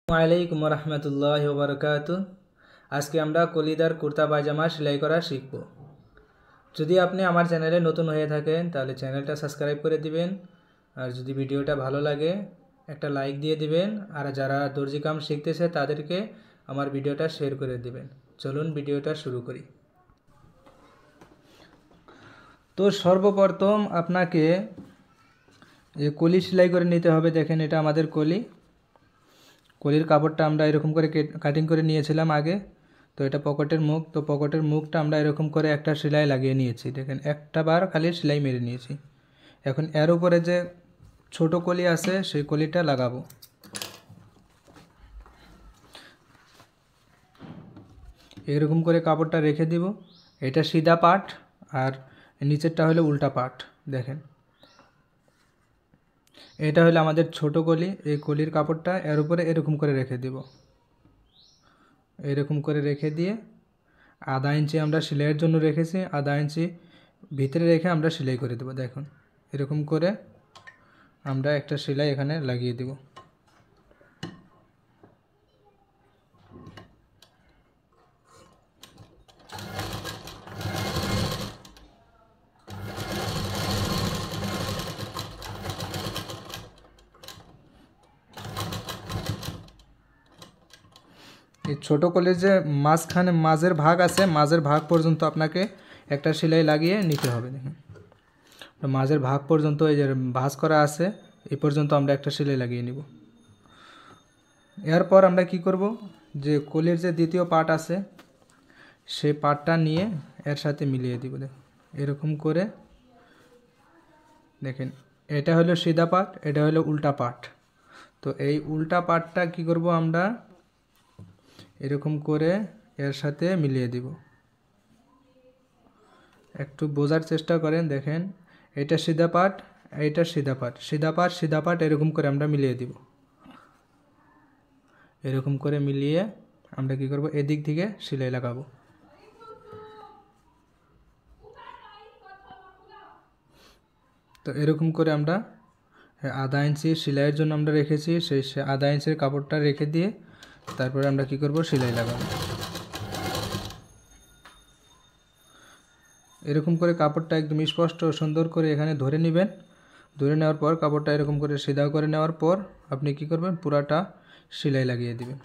আলাইকুম রহমতুল্লাহি ওয়া বারাকাতুহু। আজকে আমরা কলিদার কুর্তা পায়জামা সেলাই করা শিখব। যদি আপনি আমার চ্যানেলে নতুন হয়ে থাকেন তাহলে চ্যানেলটা সাবস্ক্রাইব করে দিবেন, আর যদি ভিডিওটা ভালো লাগে একটা লাইক দিয়ে দিবেন, আর যারা দর্জি কাম শিখতেছে তাদেরকে আমার ভিডিওটা শেয়ার করে দিবেন। চলুন ভিডিওটা শুরু করি। তো সর্বপ্রথম আপনাকে কলি সেলাই করে নিতে হবে। দেখেন, এটা আমাদের কলির কাপড়টা আমরা এরকম করে কাটিং করে নিয়েছিলাম আগে। তো এটা পকেটের মুখ, তো পকেটের মুখটা আমরা এরকম করে একটা সেলাই লাগিয়ে নিয়েছি। দেখেন, একটা বার খালি সেলাই মেরে নিয়েছি। এখন এর উপরে যে ছোট কলি আছে সেই কলিটা লাগাবো। এরকম করে কাপড়টা রেখে দিব। এটা সিধা পাট আর নিচেরটা হলো উল্টা পাট। দেখেন, এটা হলো আমাদের ছোট কলি। এই কলির কাপড়টা এর উপরে এরকম করে রেখে দিব। এরকম করে রেখে দিয়ে আধা ইঞ্চি আমরা সেলাইয়ের জন্য রেখেছি, আধা ইঞ্চি ভিতরে রেখে আমরা সেলাই করে দেবো। দেখুন, এরকম করে আমরা একটা সেলাই এখানে লাগিয়ে দেব। এই ছোটো কলির যে মাঝখানে মাঝের ভাগ আছে, মাঝের ভাগ পর্যন্ত আপনাকে একটা সেলাই লাগিয়ে নিতে হবে। দেখুন, মাঝের ভাগ পর্যন্ত এই যে ভাঁজ করা আছে এই পর্যন্ত আমরা একটা সেলাই লাগিয়ে নিব। এরপর আমরা কি করব, যে কলির যে দ্বিতীয় পার্ট আছে সেই পার্টটা নিয়ে এর সাথে মিলিয়ে দিব। দেখুন, এরকম করে। দেখেন, এটা হলো সিধা পার্ট, এটা হলো উল্টা পার্ট। তো এই উল্টা পার্টটা কি করব, আমরা এরকম করে এর সাথে মিলিয়ে দিব। একটু বোঝার চেষ্টা করেন। দেখেন, এটা সিধা পার্ট, এটা সিধা পার্ট, সিধা পার্ট সিধা পার্ট, এরকম করে আমরা মিলিয়ে দিব। এরকম করে মিলিয়ে আমরা কি করব, এদিক থেকে সেলাই লাগাবো। তো এরকম করে আমরা আধা ইঞ্চি সেলাইয়ের জন্য আমরা রেখেছি, সেই আধা ইঞ্চির কাপড়টা রেখে দিয়ে তারপরে আমরা কি করব, সেলাই লাগাবো। এরকম করে কাপড়টা একদম স্পষ্ট সুন্দর করে এখানে ধরে নেবেন। ধরে নেওয়ার পর কাপড়টা এরকম করে সিধা করে নেওয়ার পর আপনি কি করবেন, পুরাটা সেলাই লাগিয়ে দিবেন।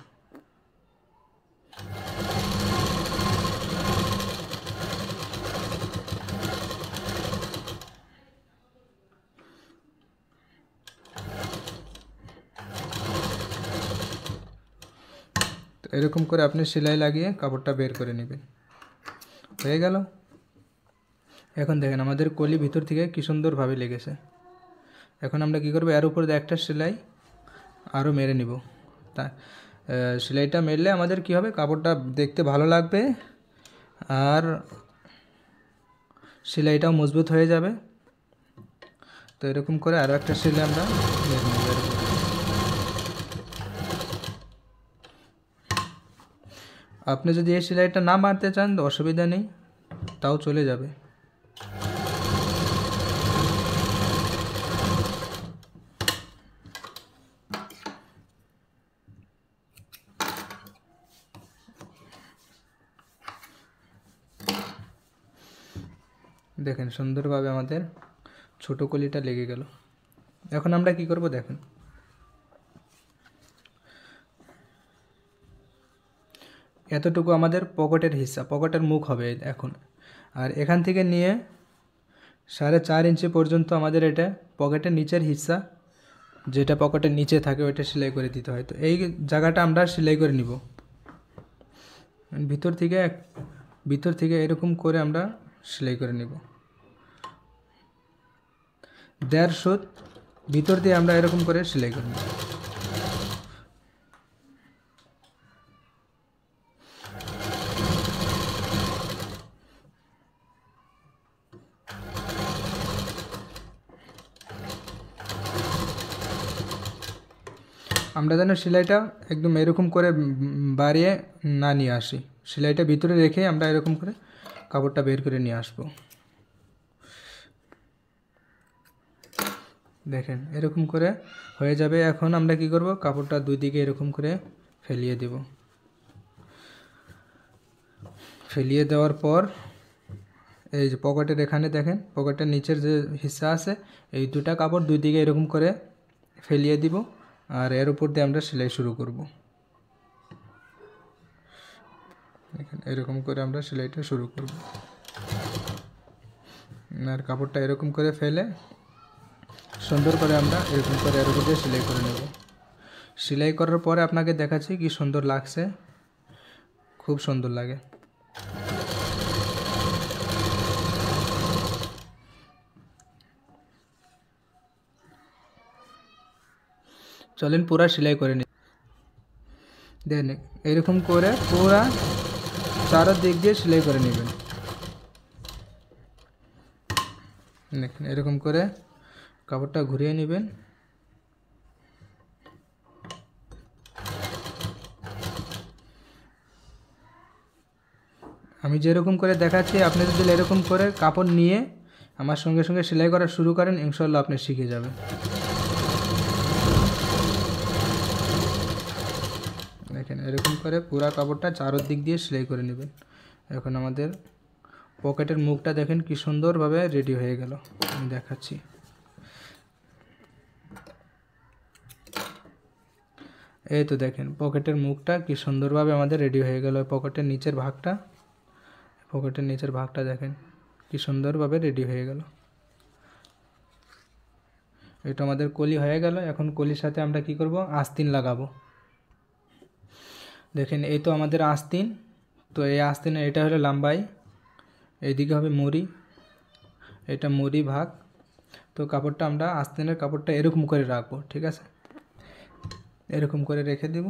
তো এরকম করে আপনি সেলাই লাগিয়ে কাপড়টা বের করে নেবেন। হয়ে গেল। এখন দেখেন আমাদের কলি ভিতর থেকে কি সুন্দরভাবে লেগেছে। এখন আমরা কি করব, এর উপর একটা সেলাই আরও মেরে নিব। তা সেলাইটা মেরলে আমাদের কি হবে, কাপড়টা দেখতে ভালো লাগবে আর সেলাইটাও মজবুত হয়ে যাবে। তো এরকম করে আরও একটা সেলাই আমরা মেরে নেব। আপনি যদি এই সেলাইটা না মারতে চান তো অসুবিধা নেই, তাও চলে যাবে। দেখেন, সুন্দরভাবে আমাদের ছোট কলিটা লেগে গেল। এখন আমরা কি করব, দেখেন, এতটুকু আমাদের পকেটের হিস্সা, পকেটের মুখ হবে এখন। আর এখান থেকে নিয়ে 4.5 ইঞ্চি পর্যন্ত আমাদের এটা পকেটের নিচের হিস্সা, যেটা পকেটের নিচে থাকে ওইটা সেলাই করে দিতে হয়। তো এই জায়গাটা আমরা সেলাই করে নিব। ভিতর থেকে এরকম করে আমরা সেলাই করে নিব। 1.5 সুত ভিতর দিয়ে আমরা এরকম করে সেলাই করে নিব। আমরা যেন সেলাইটা একদম এরকম করে বাড়িয়ে না নিয়ে আসি, সেলাইটা ভিতরে রেখে আমরা এরকম করে কাপড়টা বের করে নিয়ে আসবো। দেখেন এরকম করে হয়ে যাবে। এখন আমরা কি করব, কাপড়টা দুই দিকে এরকম করে ফেলিয়ে দেব। ফেলিয়ে দেওয়ার পর এই যে পকেটের এখানে দেখেন, পকেটের নিচের যে হিস্সা আছে, এই দুটা কাপড় দুই দিকে এরকম করে ফেলিয়ে দিব, আর এর উপর দিয়ে আমরা সেলাই শুরু করব। দেখেন এরকম করে আমরা সেলাইটা শুরু করব। আর কাপড়টা এরকম করে ফেলে সুন্দর করে আমরা এরকম করে এর উপর দিয়ে সেলাই করে নেব। সেলাই করার পরে আপনাকে দেখাচ্ছি কি সুন্দর লাগছে, খুব সুন্দর লাগে। চলেন পুরা সেলাই করে নিই। দেখেন এরকম করে পুরা চারদিক দিয়ে সেলাই করে নেবেন। দেখেন এরকম করে কাপড়টা ঘুরিয়ে নেবেন। আমি যেরকম করে দেখাচ্ছি আপনি যদি এরকম করে কাপড় নিয়ে আমার সঙ্গে সঙ্গে সেলাই করা শুরু করেন, ইনশাআল্লাহ আপনি শিখে যাবেন। দেখেন এরকম করে পুরা কাপড়টা চারদিক দিয়ে সেলাই করে নেবেন। এখন আমাদের পকেটের মুখটা দেখেন কি সুন্দরভাবে রেডি হয়ে গেল। আমি দেখাচ্ছি। এই তো দেখেন পকেটের মুখটা কি সুন্দরভাবে আমাদের রেডি হয়ে গেল। পকেটের নিচের ভাগটা দেখেন কি সুন্দরভাবে রেডি হয়ে গেল। এটা আমাদের কলি হয়ে গেল। এখন কলির সাথে আমরা কি করব, আস্তিন লাগাবো। দেখেন এই তো আমাদের আস্তিন। তো এই আস্তিনে এটা হলো লম্বাই, এইদিকে হবে মুড়ি, এটা মুড়ি ভাগ। তো কাপড়টা আমরা আস্তিনের কাপড়টা এরকম করে রাখবো, ঠিক আছে, এরকম করে রেখে দেব।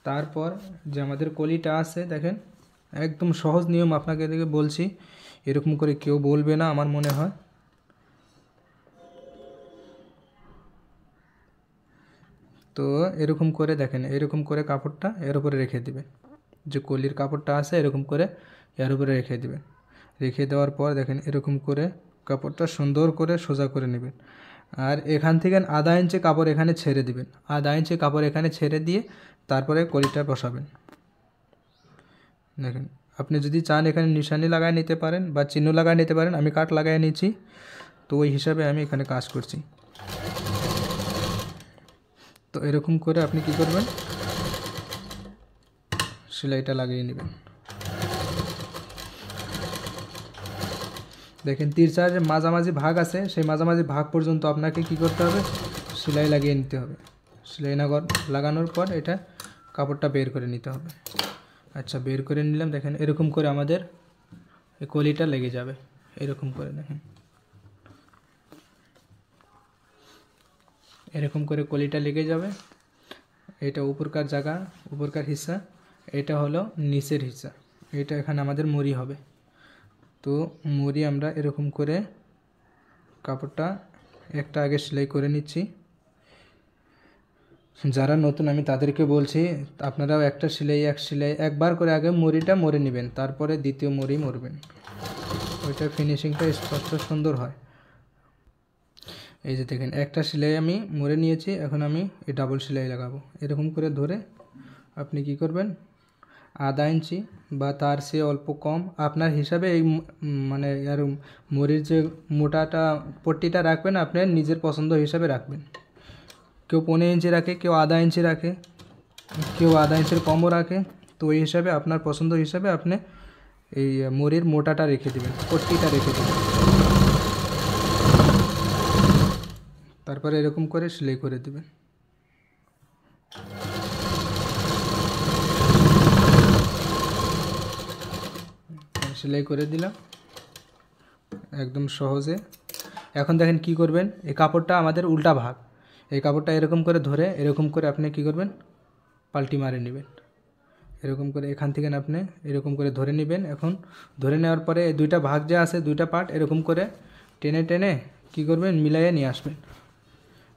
তারপর যে আমাদের কলিটা আছে দেখেন একদম সহজ নিয়ম আপনাকে এদিকে বলছি, এরকম করে কেউ বলবে না আমার মনে হয়। তো এরকম করে দেখেন, এরকম করে কাপড়টা এর উপরে রেখে দিবেন। যে কলির কাপড়টা আছে এরকম করে এর উপরে রেখে দিবেন। রেখে দেওয়ার পর দেখেন এরকম করে কাপড়টা সুন্দর করে সোজা করে নেবেন। আর এখান থেকে আধা ইঞ্চি কাপড় এখানে ছেড়ে দিবেন। আধা ইঞ্চি কাপড় এখানে ছেড়ে দিয়ে তারপরে কলিটা বসাবেন। দেখেন আপনি যদি চান এখানে নিশানি লাগায় নিতে পারেন বা চিহ্ন লাগায় নিতে পারেন। আমি কাট লাগায় নিচ্ছি, তো ওই হিসাবে আমি এখানে কাজ করছি। তো এরকম করে আপনি কি করবেন, সেলাইটা লাগিয়ে নেবেন। দেখেন তিরচার যে মাঝামাঝি ভাগ আছে সেই মাঝামাঝি ভাগ পর্যন্ত আপনাকে কি করতে হবে, সেলাই লাগিয়ে নিতে হবে। সেলাই লাগানোর পর এটা কাপড়টা বের করে নিতে হবে। আচ্ছা বের করে নিলাম। দেখেন এরকম করে আমাদের এই কলিটা লেগে যাবে। এরকম করে দেখেন, এরকম করে কলিটা লেগে যাবে। এটা উপরকার জায়গা, উপরকার হিস্সা, এটা হলো নিচের হিস্সা। এটা এখানে আমাদের মুড়ি হবে। তো মুড়ি আমরা এরকম করে কাপড়টা একটা আগে সেলাই করে নিচ্ছি। যারা নতুন আমি তাদেরকে বলছি আপনারাও একটা সেলাই একবার করে আগে মুড়িটা মরে নেবেন, তারপরে দ্বিতীয় মুড়ি মরবেন, ওইটা ফিনিশিংটা স্পষ্ট সুন্দর হয়। এই যে দেখেন একটা সেলাই আমি মরে নিয়েছি। এখন আমি এই ডাবল সেলাই লাগাবো। এরকম করে ধরে আপনি কি করবেন, আধা ইঞ্চি বা তার চেয়ে অল্প কম আপনার হিসাবে এই মানে আর মুড়ির যে মোটাটা পট্টিটা রাখবেন আপনি নিজের পছন্দ হিসাবে রাখবেন। কেউ 15 ইঞ্চি রাখে, কেউ আধা ইঞ্চি রাখে, কেউ আধা ইঞ্চির কমও রাখে। তো এই হিসাবে আপনার পছন্দ হিসাবে আপনি এই মুড়ির মোটাটা রেখে দেবেন, পট্টিটা রেখে দেবেন। তারপরে এরকম করে সেলাই করে দেবেন। সেলাই করে দিলাম একদম সহজে। এখন দেখেন কি করবেন, এই কাপড়টা আমাদের উল্টা ভাগ, এই কাপড়টা এরকম করে ধরে এরকম করে আপনি কি করবেন, পাল্টি মারে নেবেন। এরকম করে এখান থেকে আপনি এরকম করে ধরে নেবেন। এখন ধরে নেওয়ার পরে এই দুইটা ভাগ যে আছে, দুইটা পার্ট এরকম করে টেনে টেনে কি করবেন, মিলাইয়ে নিয়ে আসবেন।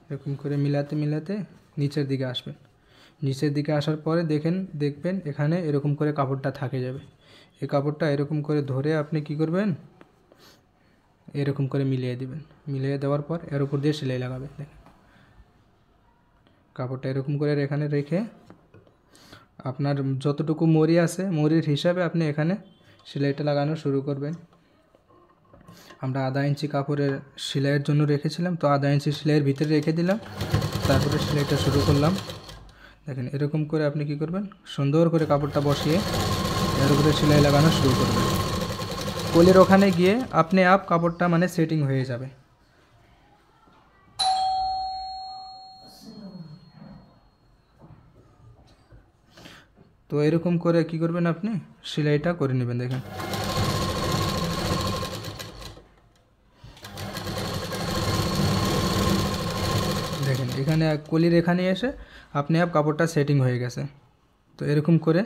এরকম করে মিলাতে মিলাতে নিচের দিকে আসবেন। নিচের দিকে আসার পরে দেখবেন এখানে এরকম করে কাপড়টা থাকে যাবে। এই কাপড়টা এরকম করে ধরে আপনি কি করবেন, এরকম করে মিলিয়ে দিবেন। মিলিয়ে দেওয়ার পর এর উপর দিয়ে সেলাই লাগাবে। দেখেন কাপড়টা এরকম করে এখানে রেখে আপনার যতটুকু মরি আছে মরির হিসাবে আপনি এখানে সেলাইটা লাগানো শুরু করবেন। আমরা আধা ইঞ্চি কাপড়ের সেলাইয়ের জন্য রেখেছিলাম, তো আধা ইঞ্চি সেলাইয়ের ভিতরে রেখে দিলাম, তারপরে সেলাইটা শুরু করলাম। দেখেন এরকম করে আপনি কি করবেন, সুন্দর করে কাপড়টা বসিয়ে এর উপরে সেলাই লাগানো শুরু করবেন। কলির ওখানে গিয়ে আপনি আপ কাপড়টা মানে সেটিং হয়ে যাবে। তো এরকম করে কি করবেন, আপনি সেলাইটা করে নেবেন। দেখেন দেখেন এখানে কলির এখানে এসে আপনি আপ কাপড়টা সেটিং হয়ে গেছে। তো এরকম করে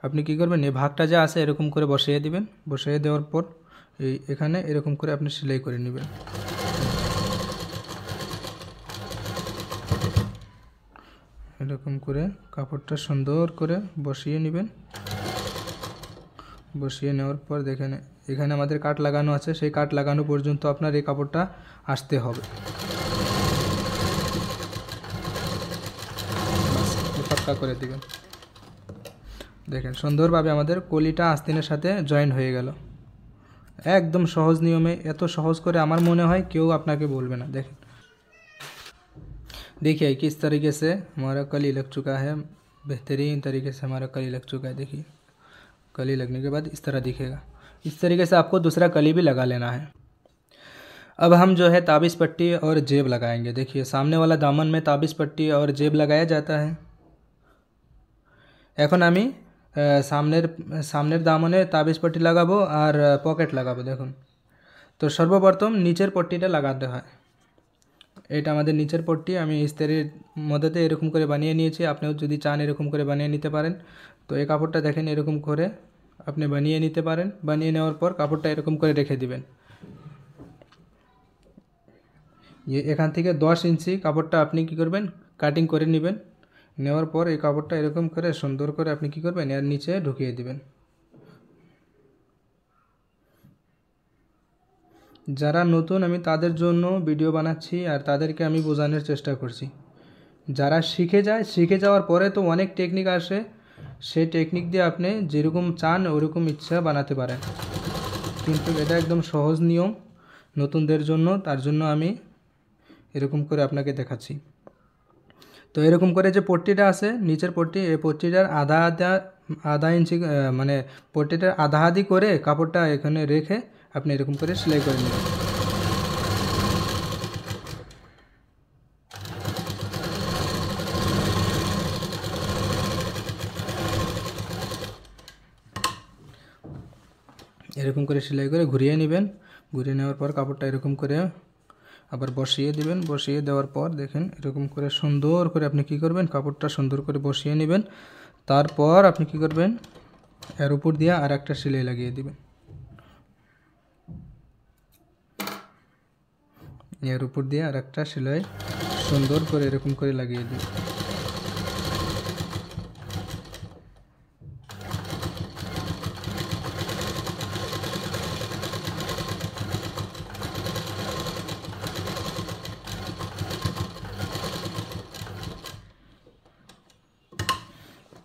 আপনি কি করবেন, এই ভাগটা যা আছে এরকম করে বসিয়ে দিবেন। বসিয়ে দেওয়ার পর এখানে এরকম করে আপনি সেলাই করে নেবেন। এরকম করে কাপড়টা সুন্দর করে বসিয়ে নেবেন। বসিয়ে নেওয়ার পর দেখেন এখানে আমাদের কাট লাগানো আছে, সেই কাট লাগানো পর্যন্ত আপনার এই কাপড়টা আসতে হবে। পাক্কা করে দিবেন। দেখেন সুন্দরভাবে আমাদের কলিটা আস্তিনের সাথে জয়েন হয়ে গেল। একদম সহজ নিয়মে, এত সহজ করে আমার মনে হয় কেউ আপনাকে বলবে না। দেখেন देखिए किस तरीके से हमारा कली लग चुका है, बेहतरीन तरीके से हमारा कली लग चुका है। देखिए कली लगने के बाद इस तरह दिखेगा। इस तरीके से आपको दूसरा कली भी लगा लेना है। अब हम जो है ताबिज़ पट्टी और जेब लगाएंगे। देखिए सामने वाला दामन में ताबिज़ पट्टी और जेब लगाया जाता है। এখন আমি সামনের দামনে তাবিজ পট্টি লাগাবো আর পকেট লাগাবো। দেখুন তো সর্বপ্রথম নিচের পট্টিটা লাগাতে হয়। এটা আমাদের নিচের পট্টি আমি ইস্ত্রির মধ্যে এরকম করে বানিয়ে নিয়েছি। আপনিও যদি চান এরকম করে বানিয়ে নিতে পারেন। তো এই কাপড়টা দেখেন এরকম করে আপনি বানিয়ে নিতে পারেন। বানিয়ে নেওয়ার পর কাপড়টা এরকম করে রেখে দিবেন। এখান থেকে 10 ইঞ্চি কাপড়টা আপনি কি করবেন, কাটিং করে নেবেন। নেওয়ার পর এই কাপড়টা এরকম করে সুন্দর করে আপনি কি করবেন, এর নিচে ঢুকিয়ে দিবেন। যারা নতুন আমি তাদের জন্য ভিডিও বানাচ্ছি আর তাদেরকে আমি বোঝানোর চেষ্টা করছি। যারা শিখে যায়, শিখে যাওয়ার পরে তো অনেক টেকনিক আসে, সেই টেকনিক দিয়ে আপনি যেরকম চান ওরকম ইচ্ছা বানাতে পারেন। কিন্তু এটা একদম সহজ নিয়ম নতুনদের জন্য, তার জন্য আমি এরকম করে আপনাকে দেখাচ্ছি। তো এরকম করে যে পট্টিটা আছে নিচের পট্টি, এই পট্টিটার আধা ইঞ্চি মানে পট্টিটার আধা আধি করে কাপড়টা এখানে রেখে আপনি এরকম করে সেলাই করে নেবেন। এরকম করে সেলাই করে ঘুরিয়ে নেবেন। ঘুরিয়ে নেওয়ার পর কাপড়টা এরকম করে আবার বসিয়ে দিবেন। বসিয়ে দেওয়ার পর দেখেন এরকম করে সুন্দর করে আপনি কি করবেন, কাপড়টা সুন্দর করে বসিয়ে নেবেন। তারপর আপনি কি করবেন, এর উপর দিয়ে আর একটা সেলাই লাগিয়ে দিবেন। এর উপর দিয়ে আর একটা সেলাই সুন্দর করে এরকম করে লাগিয়ে দিবেন।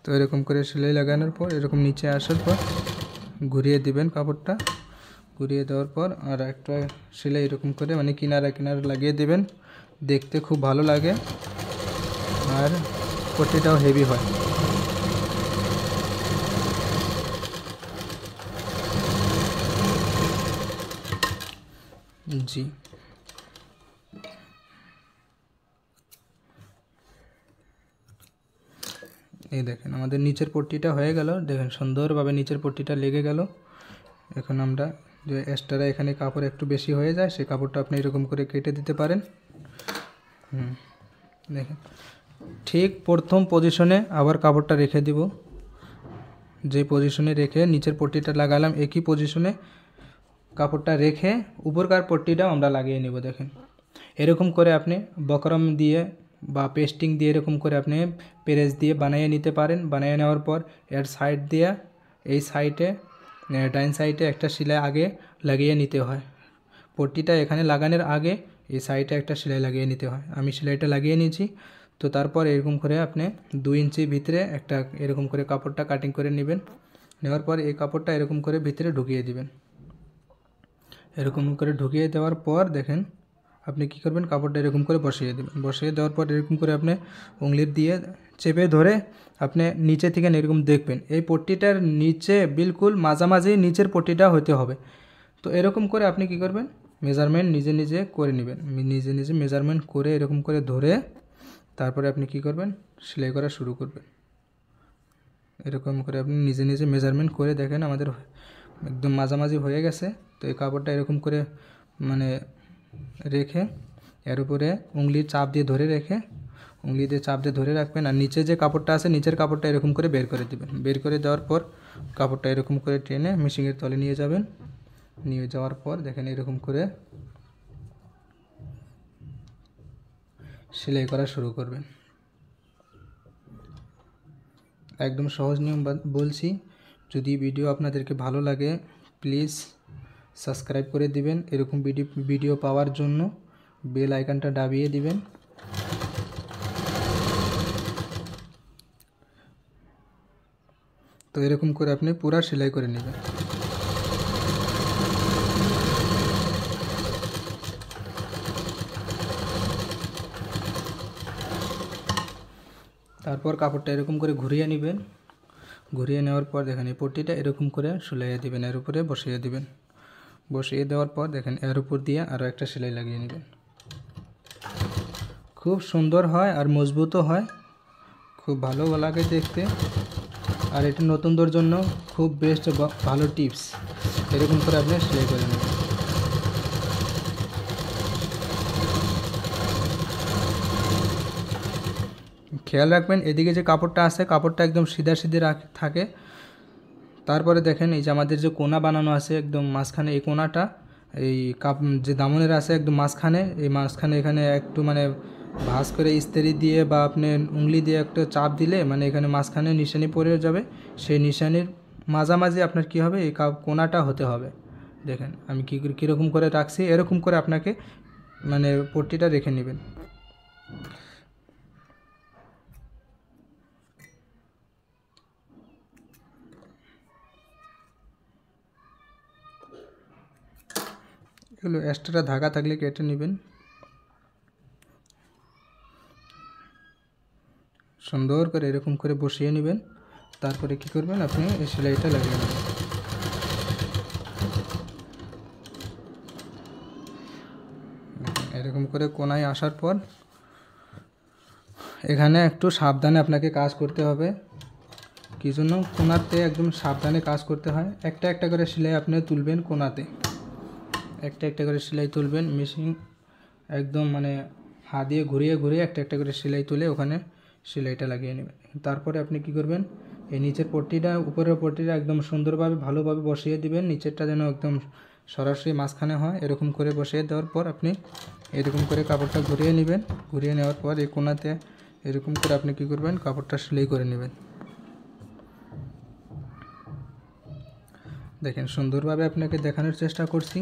তো এরকম করে সেলাই লাগানোর পর এরকম নিচে আসার পর ঘুরিয়ে দিবেন কাপড়টা। ঘুরিয়ে দেওয়ার পর আর একটা সেলাই এরকম করে মানে কিনারা কিনারা লাগিয়ে দিবেন। দেখতে খুব ভালো লাগে আর পট্টিটাও হেভি হয়। জি এই দেখেন আমাদের নিচের পট্টিটা হয়ে গেল। দেখেন সুন্দরভাবে নিচের পট্টিটা লেগে গেল। এখন আমরা যে এক্সট্রা এখানে কাপড় একটু বেশি হয়ে যায় সেই কাপড়টা আপনি এরকম করে কেটে দিতে পারেন। দেখেন ঠিক প্রথম পজিশনে আবার কাপড়টা রেখে দিব। যে পজিশনে রেখে নিচের পট্টিটা লাগালাম একই পজিশনে কাপড়টা রেখে উপরকার পট্টিটাও আমরা লাগিয়ে নেব। দেখেন এরকম করে আপনি বকরম দিয়ে বা পেস্টিং দিয়ে এরকম করে আপনি পেরেস দিয়ে বানিয়ে নিতে পারেন। বানিয়ে নেওয়ার পর এর সাইড দিয়ে এই সাইডে ডাইন সাইডে একটা সেলাই আগে লাগিয়ে নিতে হয়। পট্টিটা এখানে লাগানোর আগে এই সাইডে একটা সেলাই লাগিয়ে নিতে হয়। আমি সেলাইটা লাগিয়ে নিয়েছি। তো তারপর এরকম করে আপনি 2 ইঞ্চি ভিতরে একটা এরকম করে কাপড়টা কাটিং করে নেবেন। নেওয়ার পর এই কাপড়টা এরকম করে ভিতরে ঢুকিয়ে দিবেন। এরকম করে ঢুকিয়ে দেওয়ার পর দেখেন আপনি কি করবেন, কাপড়টা এরকম করে বসিয়ে দেবেন। বসিয়ে দেওয়ার পর এরকম করে আপনি উংলির দিয়ে চেপে ধরে আপনি নিচে থেকে এরকম দেখবেন এই পট্টিটার নিচে বিলকুল মাঝামাঝি নিচের পট্টিটা হতে হবে। তো এরকম করে আপনি কি করবেন, মেজারমেন্ট নিজে নিজে করে নেবেন। নিজে নিজে মেজারমেন্ট করে এরকম করে ধরে তারপরে আপনি কি করবেন, সেলাই করা শুরু করবেন। এরকম করে আপনি নিজে নিজে মেজারমেন্ট করে দেখেন আমাদের একদম মাঝামাঝি হয়ে গেছে। তো এই কাপড়টা এরকম করে মানে রেখে এর উপরে উংলির চাপ দিয়ে ধরে রেখে উংলি দিয়ে চাপ দিয়ে ধরে রাখবেন। আর নিচে যে কাপড়টা আছে নিচের কাপড়টা এরকম করে বের করে দিবেন। বের করে দেওয়ার পর কাপড়টা এরকম করে টেনে মেশিনের তলে নিয়ে যাবেন। নিয়ে যাওয়ার পর দেখেন এরকম করে সেলাই করা শুরু করবেন। একদম সহজ নিয়ম বলছি। যদি ভিডিও আপনাদেরকে ভালো লাগে প্লিজ সাবস্ক্রাইব করে দিবেন। এরকম ভিডিও পাওয়ার জন্য বেল আইকনটা দাবিয়ে দিবেন। তো এরকম করে আপনি পুরো সেলাই করে নেবেন। তারপর কাপড়টা এরকম করে ঘুরিয়ে নেবেন। ঘুরিয়ে নেওয়ার পর দেখেন এই পট্টিটা এরকম করে সেলাইয়ে দিবেন, এর উপরে বসিয়ে দিবেন। বসিয়ে দেওয়ার পর দেখেন এর উপর দিয়ে আরও একটা সেলাই লাগিয়ে নেবেন। খুব সুন্দর হয় আর মজবুতও হয়, খুব ভালো লাগে দেখতে। আর এটা নতুনদের জন্য খুব বেস্ট ভালো টিপস। এরকম করে আপনি সেলাই করে নেবেন। খেয়াল রাখবেন এদিকে যে কাপড়টা আছে কাপড়টা একদম সিধা সিধে থাকে। তারপরে দেখেন এই যে আমাদের যে কোনা বানানো আছে একদম মাঝখানে, এই কোনাটা এই যে দামনের আছে একদম মাঝখানে, এই মাঝখানে এখানে একটু মানে ভাঁজ করে ইস্ত্রি দিয়ে বা আপনি উংলি দিয়ে একটা চাপ দিলে মানে এখানে মাঝখানে নিশানি পড়ে যাবে। সেই নিশানির মাঝামাঝি আপনার কি হবে, এই কোনাটা হতে হবে। দেখেন আমি কীরকম করে রাখছি, এরকম করে আপনাকে মানে পট্টিটা রেখে নেবেন। এগুলো এক্সট্রা ধাগা থাকলে কেটে নেবেন। সুন্দর করে এরকম করে বসিয়ে নেবেন। তারপরে কি করবেন, আপনি এই সেলাইটা লাগিয়ে নেবেন। এরকম করে কোনায় আসার পর এখানে একটু সাবধানে আপনাকে কাজ করতে হবে। কি জন্য, কোনাতে একদম সাবধানে কাজ করতে হয়। একটা একটা করে সেলাই আপনি তুলবেন কোনাতে, একটা একটা করে সেলাই তুলবেন। মেশিন একদম মানে হাত দিয়ে ঘুরিয়ে ঘুরিয়ে একটা একটা করে সেলাই তুলে ওখানে সেলাইটা লাগিয়ে নেবেন। তারপরে আপনি কি করবেন, এই নিচের পট্টিটা উপরের পট্টিটা একদম সুন্দরভাবে ভালোভাবে বসিয়ে দিবেন। নিচেরটা যেন একদম সরাসরি মাঝখানে হয়। এরকম করে বসিয়ে দেওয়ার পর আপনি এরকম করে কাপড়টা ঘুরিয়ে নেবেন। ঘুরিয়ে নেওয়ার পর এই কোনাতে এরকম করে আপনি কি করবেন, কাপড়টা সেলাই করে নেবেন। দেখেন সুন্দরভাবে আপনাকে দেখানোর চেষ্টা করছি।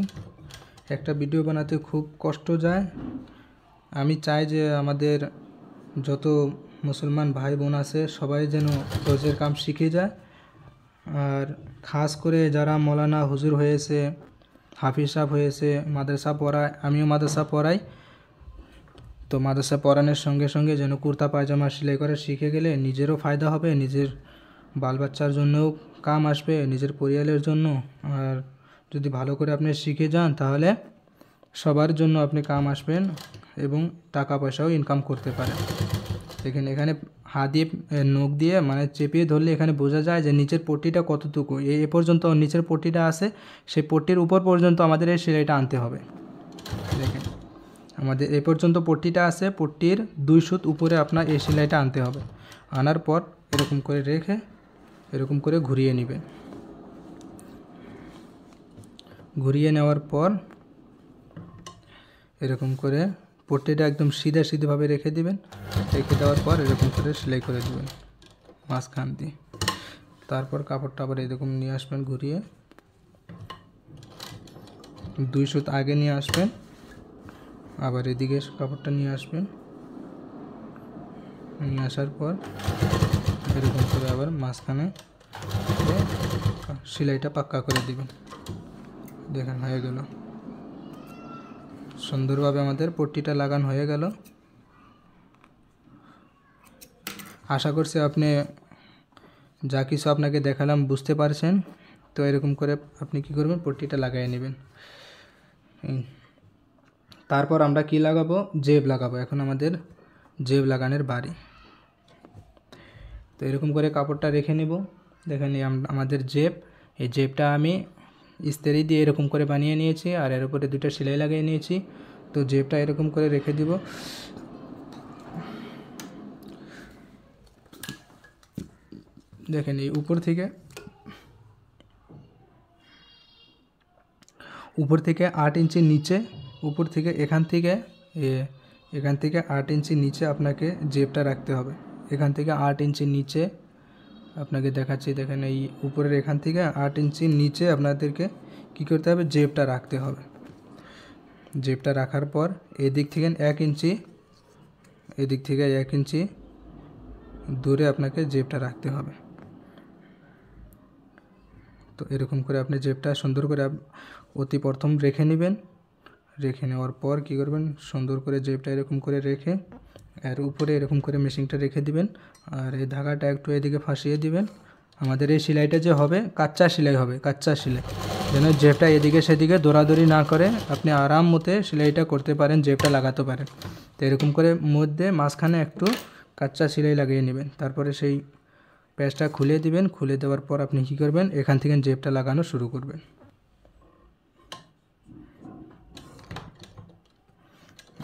একটা ভিডিও বানাতে খুব কষ্ট যায়। আমি চাই যে আমাদের যত মুসলমান ভাই বোন আছে সবাই যেন দর্জির কাম শিখে যায়। আর খাস করে যারা মৌলানা হুজুর হয়েছে, হাফিজ সাহেব হয়েছে, মাদ্রাসা পড়ায়, আমিও মাদ্রাসা পড়াই। তো মাদ্রাসা পড়ানোর সঙ্গে সঙ্গে যেন কুর্তা পায়জামা সেলাই করা শিখে গেলে নিজেরও ফায়দা হবে, নিজের বাল বাচ্চার জন্যও কাম আসবে, নিজের পরিবারের জন্য। আর যদি ভালো করে আপনি শিখে যান তাহলে সবার জন্য আপনি কাম আসবেন এবং টাকা পয়সাও ইনকাম করতে পারেন। দেখেন এখানে হাত দিয়ে নখ দিয়ে মানে চেপিয়ে ধরলে এখানে বোঝা যায় যে নিচের পট্টিটা কতটুকু। এ পর্যন্ত নিচের পট্টিটা আছে, সেই পট্টির উপর পর্যন্ত আমাদের এই সেলাইটা আনতে হবে। দেখেন আমাদের এ পর্যন্ত পট্টিটা আছে, পট্টির 2 সুত উপরে আপনার এই সেলাইটা আনতে হবে। আনার পর এরকম করে রেখে এরকম করে ঘুরিয়ে নেবেন। ঘুরিয়ে নেওয়ার পর এরকম করে পট্টিটা একদম সিধা সিধেভাবে রেখে দিবেন। রেখে দেওয়ার পর এরকম করে সেলাই করে দিবেন মাঝখান দিয়ে। তারপর কাপড়টা আবার এরকম নিয়ে আসবেন ঘুরিয়ে। 2 সুত আগে নিয়ে আসবেন, আবার এদিকে কাপড়টা নিয়ে আসবেন, নিয়ে আসার পর এরকম করে আবার মাঝখানে সেলাইটা পাক্কা করে দিবেন। দেখেন হয়ে গেল, সুন্দরভাবে আমাদের পট্টিটা লাগানো হয়ে গেল। আশা করছি আপনি যা কিছু আপনাকে দেখালাম বুঝতে পারছেন। তো এরকম করে আপনি কি করবেন, পট্টিটা লাগিয়ে নেবেন। তারপর আমরা কি লাগাবো, জেব লাগাবো। এখন আমাদের জেব লাগানোর বাড়ি। তো এরকম করে কাপড়টা রেখে নেব। দেখেন আমাদের জেব, এই জেবটা আমি ইস্ত্রি দিয়ে এরকম করে বানিয়ে নিয়েছি, আর এর উপরে 2টা সেলাই লাগিয়ে নিয়েছি। তো জেবটা এরকম করে রেখে দিব। দেখেন এই উপর থেকে 8 ইঞ্চি নিচে, উপর থেকে এখান থেকে 8 ইঞ্চি নিচে আপনাকে জেবটা রাখতে হবে। এখান থেকে 8 ইঞ্চি নিচে আপনাকে দেখাচ্ছি। দেখেন এই উপরের এখান থেকে 8 ইঞ্চি নিচে আপনাদেরকে কি করতে হবে, জেবটা রাখতে হবে। জেবটা রাখার পর এদিক থেকে 1 ইঞ্চি, এদিক থেকে 1 ইঞ্চি দূরে আপনাকে জেবটা রাখতে হবে। তো এরকম করে আপনি জেবটা সুন্দর করে অতি প্রথম রেখে নেবেন। রেখে নেওয়ার পর কি করবেন, সুন্দর করে জেবটা এরকম করে রেখে এর উপরে এরকম করে মেশিনটা রেখে দিবেন, আর এই ধাগাটা একটু এদিকে ফাঁসিয়ে দিবেন। আমাদের এই সেলাইটা যে হবে কাচ্চা সেলাই হবে, কাচ্চা সেলাই, যেন জেবটা এদিকে সেদিকে দৌড়াদৌড়ি না করে, আপনি আরাম মতে সেলাইটা করতে পারেন, জেবটা লাগাতে পারেন। তো এরকম করে মধ্যে মাঝখানে একটু কাচ্চা সেলাই লাগিয়ে নেবেন। তারপরে সেই প্যাচটা খুলে দিবেন। খুলে দেওয়ার পর আপনি কি করবেন, এখান থেকে জেবটা লাগানো শুরু করবেন।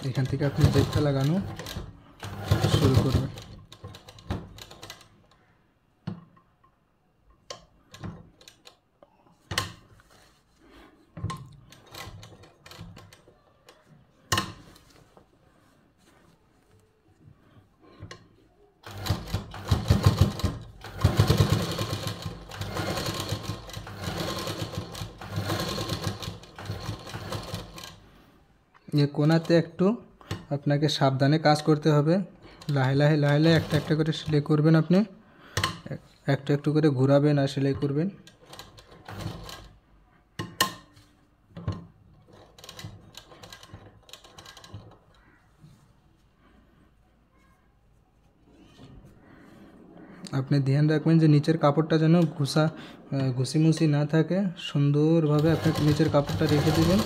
এখান থেকে আপনি জেবটা লাগানো শুরু করবেন। এই কোণাতে একটু আপনাকে সাবধানে কাজ করতে হবে। লাহে লাহে একটা একটা করে সেলাই করবেন। আপনি একটু একটু করে ঘোরাবেন আর সেলাই করবেন। আপনি ধ্যান রাখবেন যে নিচের কাপড়টা যেন ঘুষিমুষি না থাকে। সুন্দরভাবে আপনি নিচের কাপড়টা রেখে দেবেন।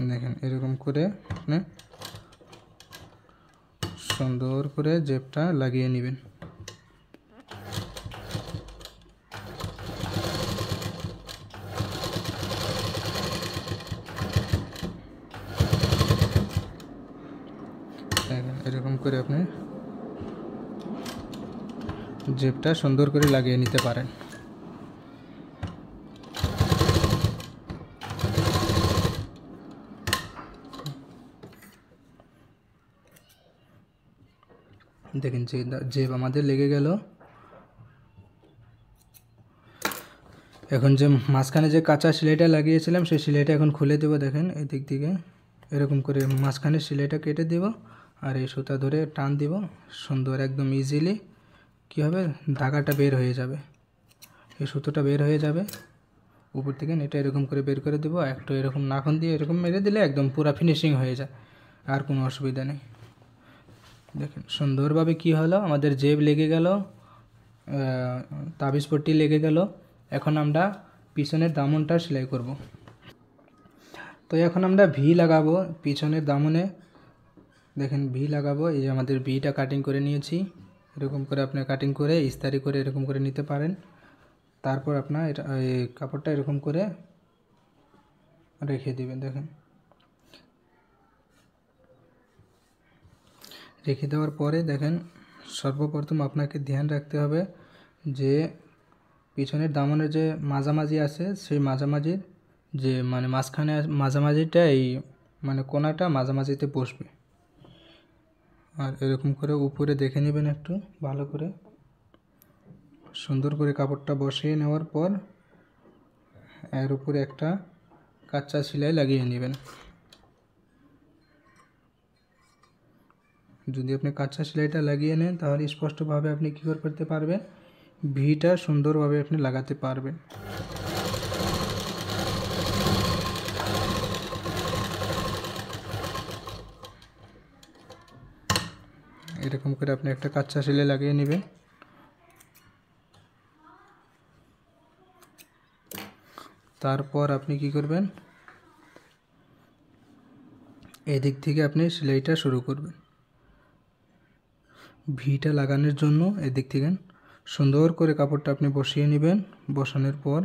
দেখেন এরকম করে আপনি সুন্দর করে জেবটা লাগিয়ে নেবেন। এরকম করে আপনি জেবটা সুন্দর করে লাগিয়ে নিতে পারেন। দেখেন জেব আমাদের লেগে গেল। এখন যে মাঝখানে যে কাঁচা সেলাইটা লাগিয়েছিলাম সেই সেলাইটা এখন খুলে দেব। দেখেন এই দিক থেকে এরকম করে মাঝখানে সেলাইটা কেটে দেব, আর এই সুতা ধরে টান দিব। সুন্দর একদম ইজিলি কী হবে, ধাগাটা বের হয়ে যাবে, এই সুতোটা বের হয়ে যাবে উপর থেকে। এটা এরকম করে বের করে দেবো। একটু এরকম নাখন দিয়ে এরকম মেরে দিলে একদম পুরো ফিনিশিং হয়ে যায়, আর কোনো অসুবিধা নেই। দেখেন সুন্দরভাবে কি হলো, আমাদের জেব লেগে গেল, তাবিজ পট্টি লেগে গেল। এখন আমরা পিছনের দামনটা সেলাই করব। তো এখন আমরা ভি লাগাবো পিছনের দামনে। দেখেন ভি লাগাবো। এই যে আমাদের ভিটা কাটিং করে নিয়েছি। এরকম করে আপনি কাটিং করে ইস্তারি করে এরকম করে নিতে পারেন। তারপর আপনার এটা এই কাপড়টা এরকম করে রেখে দিবেন। দেখেন রেখে দেওয়ার পরে দেখেন সর্বপ্রথম আপনাকে ধ্যান রাখতে হবে যে পিছনের দামনের যে মাঝামাঝি আছে সেই মাঝামাঝির যে মানে মাঝখানে মাঝামাঝিটা এই মানে কোণাটা মাঝামাঝিতে বসবে। আর এরকম করে উপরে দেখে নেবেন একটু ভালো করে, সুন্দর করে কাপড়টা বসিয়ে নেওয়ার পর এর উপরে একটা কাঁচা সেলাই লাগিয়ে নেবেন। যদি আপনি কাঁচা সেলাইটা লাগিয়ে নেন তাহলে স্পষ্টভাবে আপনি কী করতে পারবেন, ভিটা সুন্দরভাবে আপনি লাগাতে পারবেন। এরকম করে আপনি একটা কাঁচা সেলাই লাগিয়ে নেবেন। তারপর আপনি কি করবেন, এদিক থেকে আপনি সেলাইটা শুরু করবেন। ভিটা লাগানোর জন্য এদিক থেকে সুন্দর করে কাপড়টা আপনি বসিয়ে নেবেন। বসানোর পর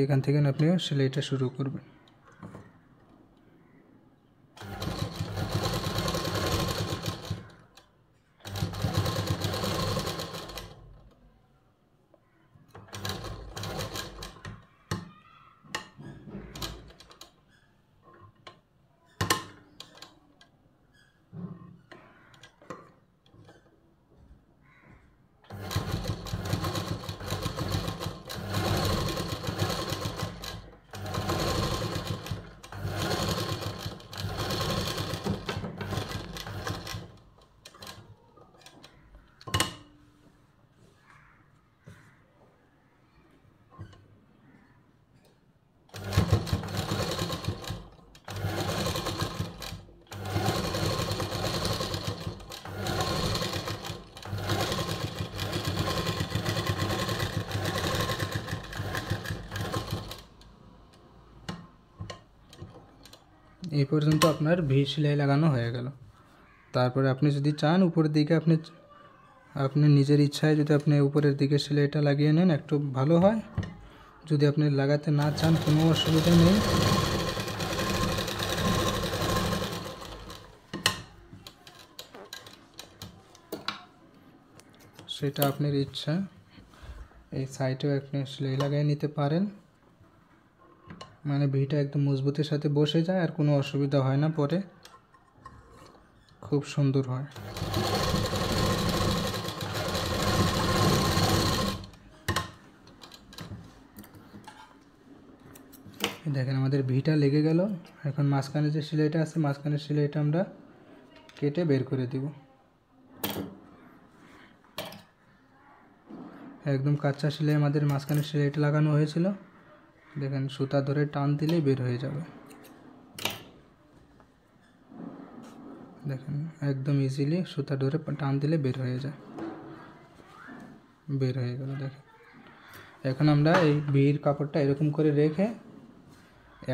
এখান থেকে আপনি সেলাইটা শুরু করবেন। এই পর্যন্ত আপনার ভি সেলাই লাগানো হয়ে গেল। তারপরে আপনি যদি চান উপরের দিকে আপনি নিজের ইচ্ছায় যদি আপনি উপরের দিকে সেলাইটা লাগিয়ে নেন একটু ভালো হয়। যদি আপনি লাগাতে না চান কোনো অসুবিধা নেই। সেটা আপনার ইচ্ছা। এই সাইডেও আপনি সেলাই লাগিয়ে নিতে পারেন, মানে ভিটা একদম মজবুতের সাথে বসে যায় আর কোনো অসুবিধা হয় না, পরে খুব সুন্দর হয়। দেখেন আমাদের ভিটা লেগে গেল। এখন মাঝখানে যে সেলাইটা আছে মাঝখানের সেলাইটা আমরা কেটে বের করে দিব। একদম কাঁচা সেলাই আমাদের মাঝখানের সেলাইটা লাগানো হয়েছিল। দেখেন সুতা ধরে টান দিলেই বের হয়ে যাবে। দেখেন একদম ইজিলি সুতা ধরে টান দিলে বের হয়ে যায়, বের হয়ে গেল। দেখেন এখন আমরা এই ভির কাপড়টা এরকম করে রেখে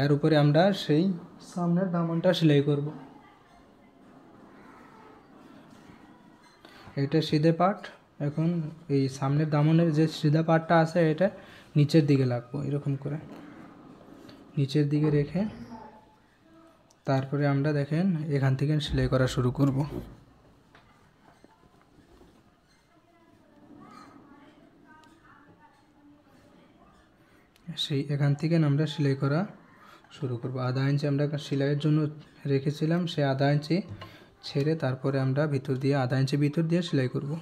এর উপরে আমরা সেই সামনের দামনটা সেলাই করব। এটা সিধে পাট। এখন এই সামনের দামনের যে সিধা পাটটা আছে এটা নিচের দিকে লাগবো, এরকম করে নিচের দিকে রেখে তারপরে আমরা দেখেন এখান থেকে সেলাই করা শুরু করব। সেই এখান থেকে আমরা সেলাই করা শুরু করব। আধা ইঞ্চি আমরা সেলাইয়ের জন্য রেখেছিলাম, সেই আধা ইঞ্চি ছেড়ে তারপরে আমরা ভিতর দিয়ে আধা ইঞ্চি ভিতর দিয়ে সেলাই করব।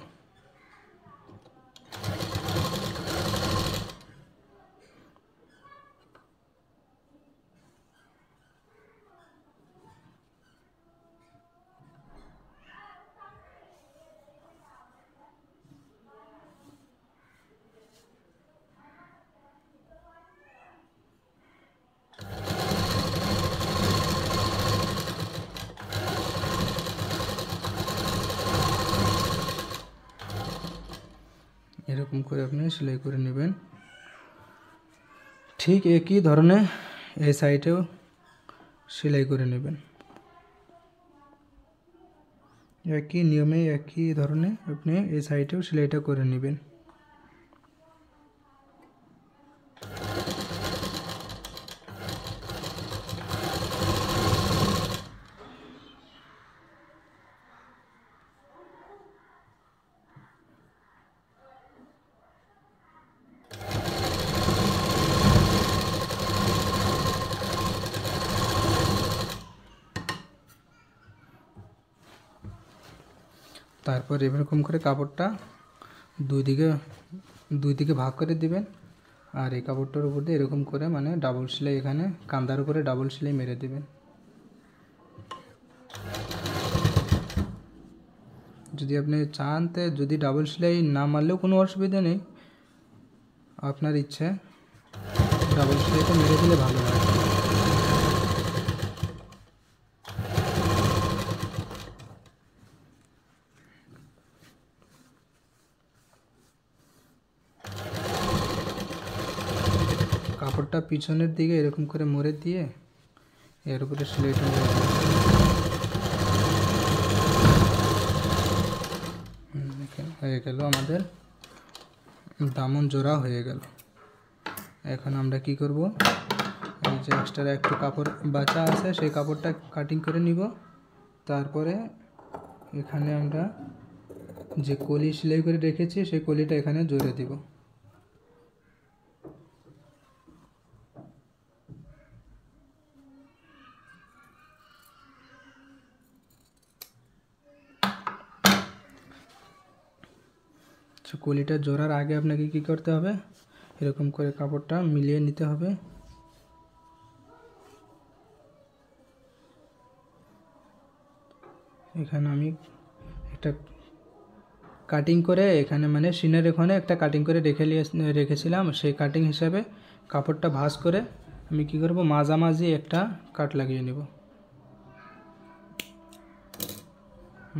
এরকম করে আপনি সেলাই করে নেবেন। ঠিক একই ধরনের এই সাইডেও সেলাই করে নেবেন, একই নিয়মে একই ধরনের আপনি এই সাইডেও সেলাইটা করে নেবেন। তারপর এরকম করে কাপড়টা দুই দিকে ভাগ করে দিবেন। আর এই কাপড়টার উপর দিয়ে এরকম করে মানে ডাবল সেলাই, এখানে কাঁধার উপরে ডাবল সেলাই মেরে দিবেন। যদি আপনি চান তো যদি ডাবল সেলাই না মারলেও কোনো অসুবিধা নেই, আপনার ইচ্ছে, ডাবল সেলাইটা মেরে দিলে ভালো হয়। কাপড়টা পিছনের দিকে এরকম করে মুড়ে দিয়ে এর উপরে সেলাইটা মেরে দিবেন। হয়ে গেল আমাদের দামন জোড়া হয়ে গেল। এখন আমরা কি করব, এই যে এক্সট্রা একটু কাপড় বাঁচা আছে সেই কাপড়টা কাটিং করে নিব। তারপরে এখানে আমরা যে কলি সেলাই করে রেখেছি সেই কলিটা এখানে জোরে দিব। কলিটা জোড়ার আগে আপনাকে কি করতে হবে, এরকম করে কাপড়টা মিলিয়ে নিতে হবে। এখানে আমি একটা কাটিং করে এখানে মানে সিনের এখানে একটা কাটিং করে রেখেছিলাম, সেই কাটিং হিসাবে কাপড়টা ভাঁজ করে আমি কি করব, মাঝামাঝি একটা কাট লাগিয়ে নেব।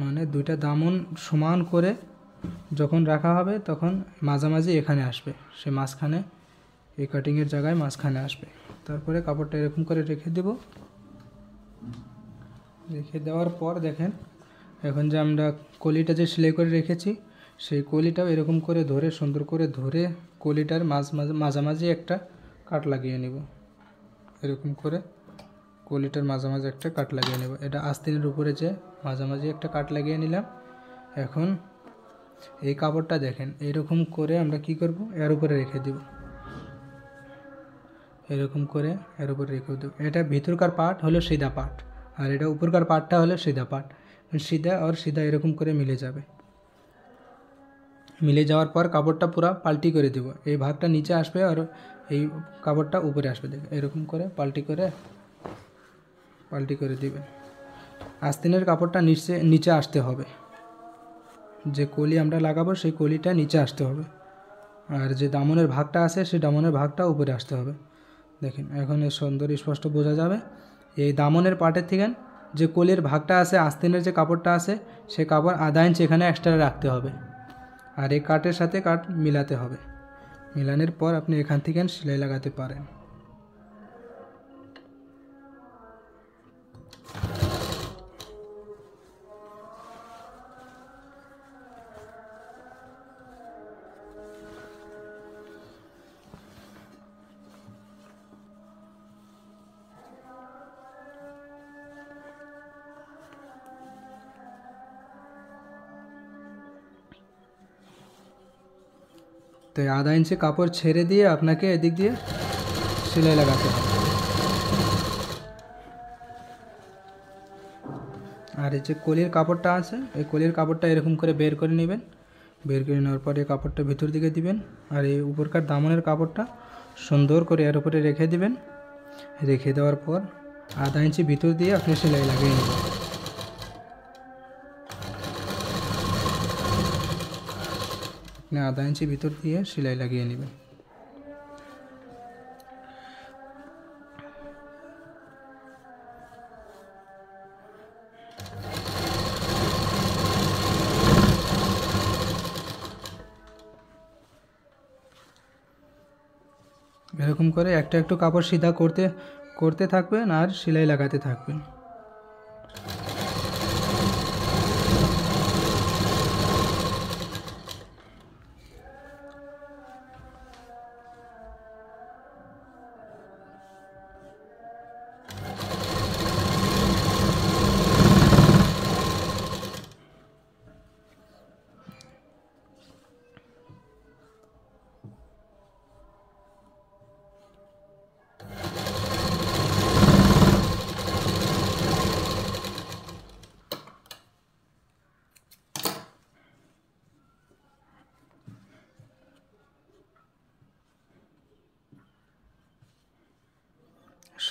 মানে দুইটা দামন সমান করে যখন রাখা হবে তখন মাঝামাঝি এখানে আসবে, সে মাঝখানে এই কাটিংয়ের জায়গায় মাঝখানে আসবে। তারপরে কাপড়টা এরকম করে রেখে দেব। রেখে দেওয়ার পর দেখেন এখন যে আমরা কলিটা যে সেলাই করে রেখেছি সেই কলিটাও এরকম করে ধরে সুন্দর করে ধরে কলিটার মাঝামাঝি একটা কাট লাগিয়ে নেব। এরকম করে কলিটার মাঝামাঝি একটা কাট লাগিয়ে নেব। এটা আস্তিনের উপরে যে মাঝামাঝি একটা কাট লাগিয়ে নিলাম। এখন এই কাপড়টা দেখেন এরকম করে আমরা কি করব, এর উপরে রেখে দেব। এরকম করে এর উপরে রেখে দেব। এটা ভিতরকার পার্ট হলো সিধা পার্ট আর এটা উপরকার পার্টটা হলো সিধা পার্ট। সিধা আর সিধা এরকম করে মিলে যাবে। মিলে যাওয়ার পর কাপড়টা পুরো পাল্টি করে দেব। এই ভাগটা নিচে আসবে আর এই কাপড়টা উপরে আসবে। দেখেন এরকম করে পাল্টি করে দিবেন। আস্তিনের কাপড়টা নিচে আসতে হবে। যে কলি আমরা লাগাবো সেই কলিটা নিচে আসতে হবে, আর যে দামনের ভাগটা আছে সেই দামনের ভাগটা উপরে আসতে হবে। দেখেন এখন এর সুন্দর স্পষ্ট বোঝা যাবে। এই দামনের পার্টের থেকে যে কলির ভাগটা আছে, আস্তিনের যে কাপড়টা আছে সেই কাপড় আধা ইঞ্চি এখানে এক্সট্রা রাখতে হবে, আর এই কাটের সাথে কাট মিলাতে হবে। মিলানোর পর আপনি এখান থেকে সেলাই লাগাতে পারেন। তো আধা ইঞ্চি কাপড় ছেড়ে দিয়ে আপনাকে এদিক দিয়ে সেলাই লাগাতে হবে। আর এই যে কলির কাপড়টা আছে এই কলির কাপড়টা এরকম করে বের করে নেবেন। বের করে নেওয়ার পরে কাপড়টা ভিতর দিকে দিবেন, আর এই উপরকার দামনের কাপড়টা সুন্দর করে এর উপরে রেখে দিবেন। রেখে দেওয়ার পর আধা ইঞ্চি ভিতর দিয়ে আপনি সেলাই লাগিয়ে নেবেন। আপনি আধা ইঞ্চি ভিতর দিয়ে সেলাই লাগিয়ে নেবেন। এরকম করে একটা একটু কাপড় সিধা করতে থাকবেন আর সেলাই লাগাতে থাকবেন।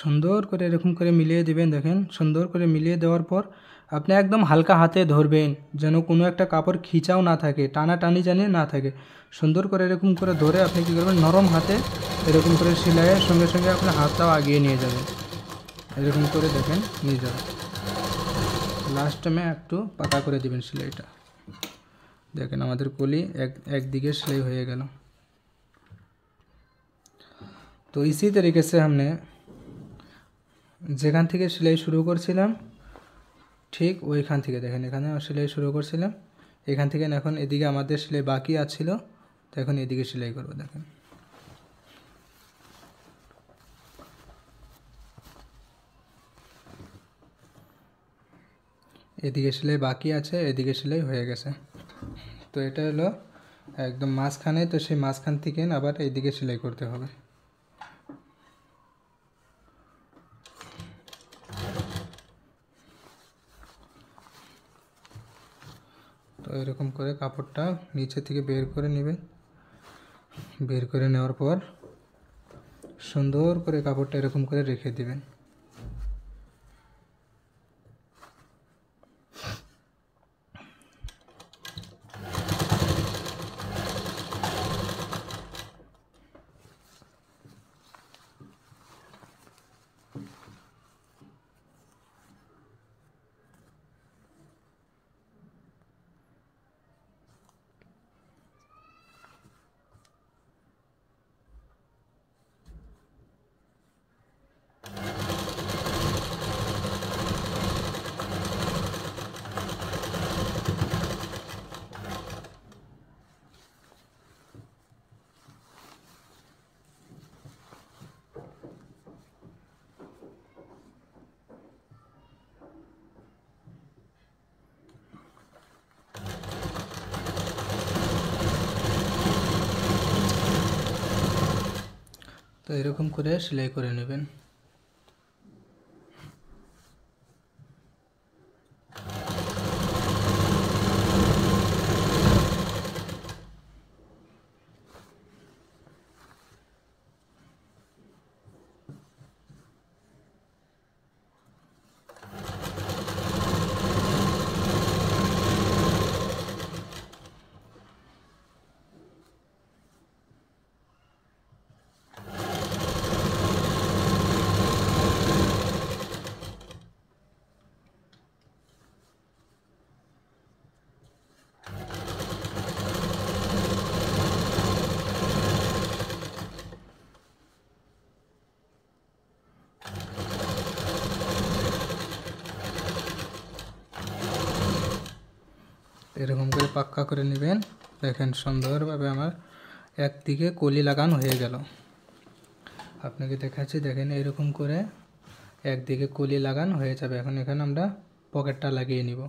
সুন্দর করে এরকম করে মিলিয়ে দিবেন। দেখেন সুন্দর করে মিলিয়ে দেওয়ার পর আপনি একদম হালকা হাতে ধরবেন, যেন কোনো একটা কাপড় খিচাও না থাকে, টানাটানি জানি না থাকে। সুন্দর করে এরকম করে ধরে আপনি কী করবেন, নরম হাতে এরকম করে সেলাইয়ের সঙ্গে সঙ্গে আপনার হাতটাও আগিয়ে নিয়ে যাবেন। এরকম করে দেখেন নিয়ে যাবেন। লাস্ট টাইমে একটু পাকা করে দিবেন সেলাইটা। দেখেন আমাদের কলি একদিকে सेलाई हो गया। तो इसी तरीके से हमने যেখান থেকে সেলাই শুরু করছিলাম ঠিক ওইখান থেকে দেখেন এখানে সেলাই শুরু করছিলাম, এখান থেকে এখন এদিকে আমাদের সেলাই বাকি আছিল, তো এখন এদিকে সেলাই করব। দেখেন এদিকে সেলাই বাকি আছে, এদিকে সেলাই হয়ে গেছে। তো এটা হলো একদম মাঝখানে, তো সেই মাঝখান থেকে আবার এইদিকে সেলাই করতে হবে। তো এরকম করে কাপড়টা নিচে থেকে বের করে নেবেন। বের করে নেওয়ার পর সুন্দর করে কাপড়টা এরকম করে রেখে দিবেন। তো এরকম করে সেলাই করে নেবেন। এরকম করে পাক্কা করে নেবেন। দেখেন সুন্দরভাবে আমার একদিকে কলি লাগানো হয়ে গেল। আপনাকে দেখাচ্ছি, দেখেন এরকম করে একদিকে কলি লাগানো হয়ে যাবে। এখন এখানে আমরা পকেটটা লাগিয়ে নিব।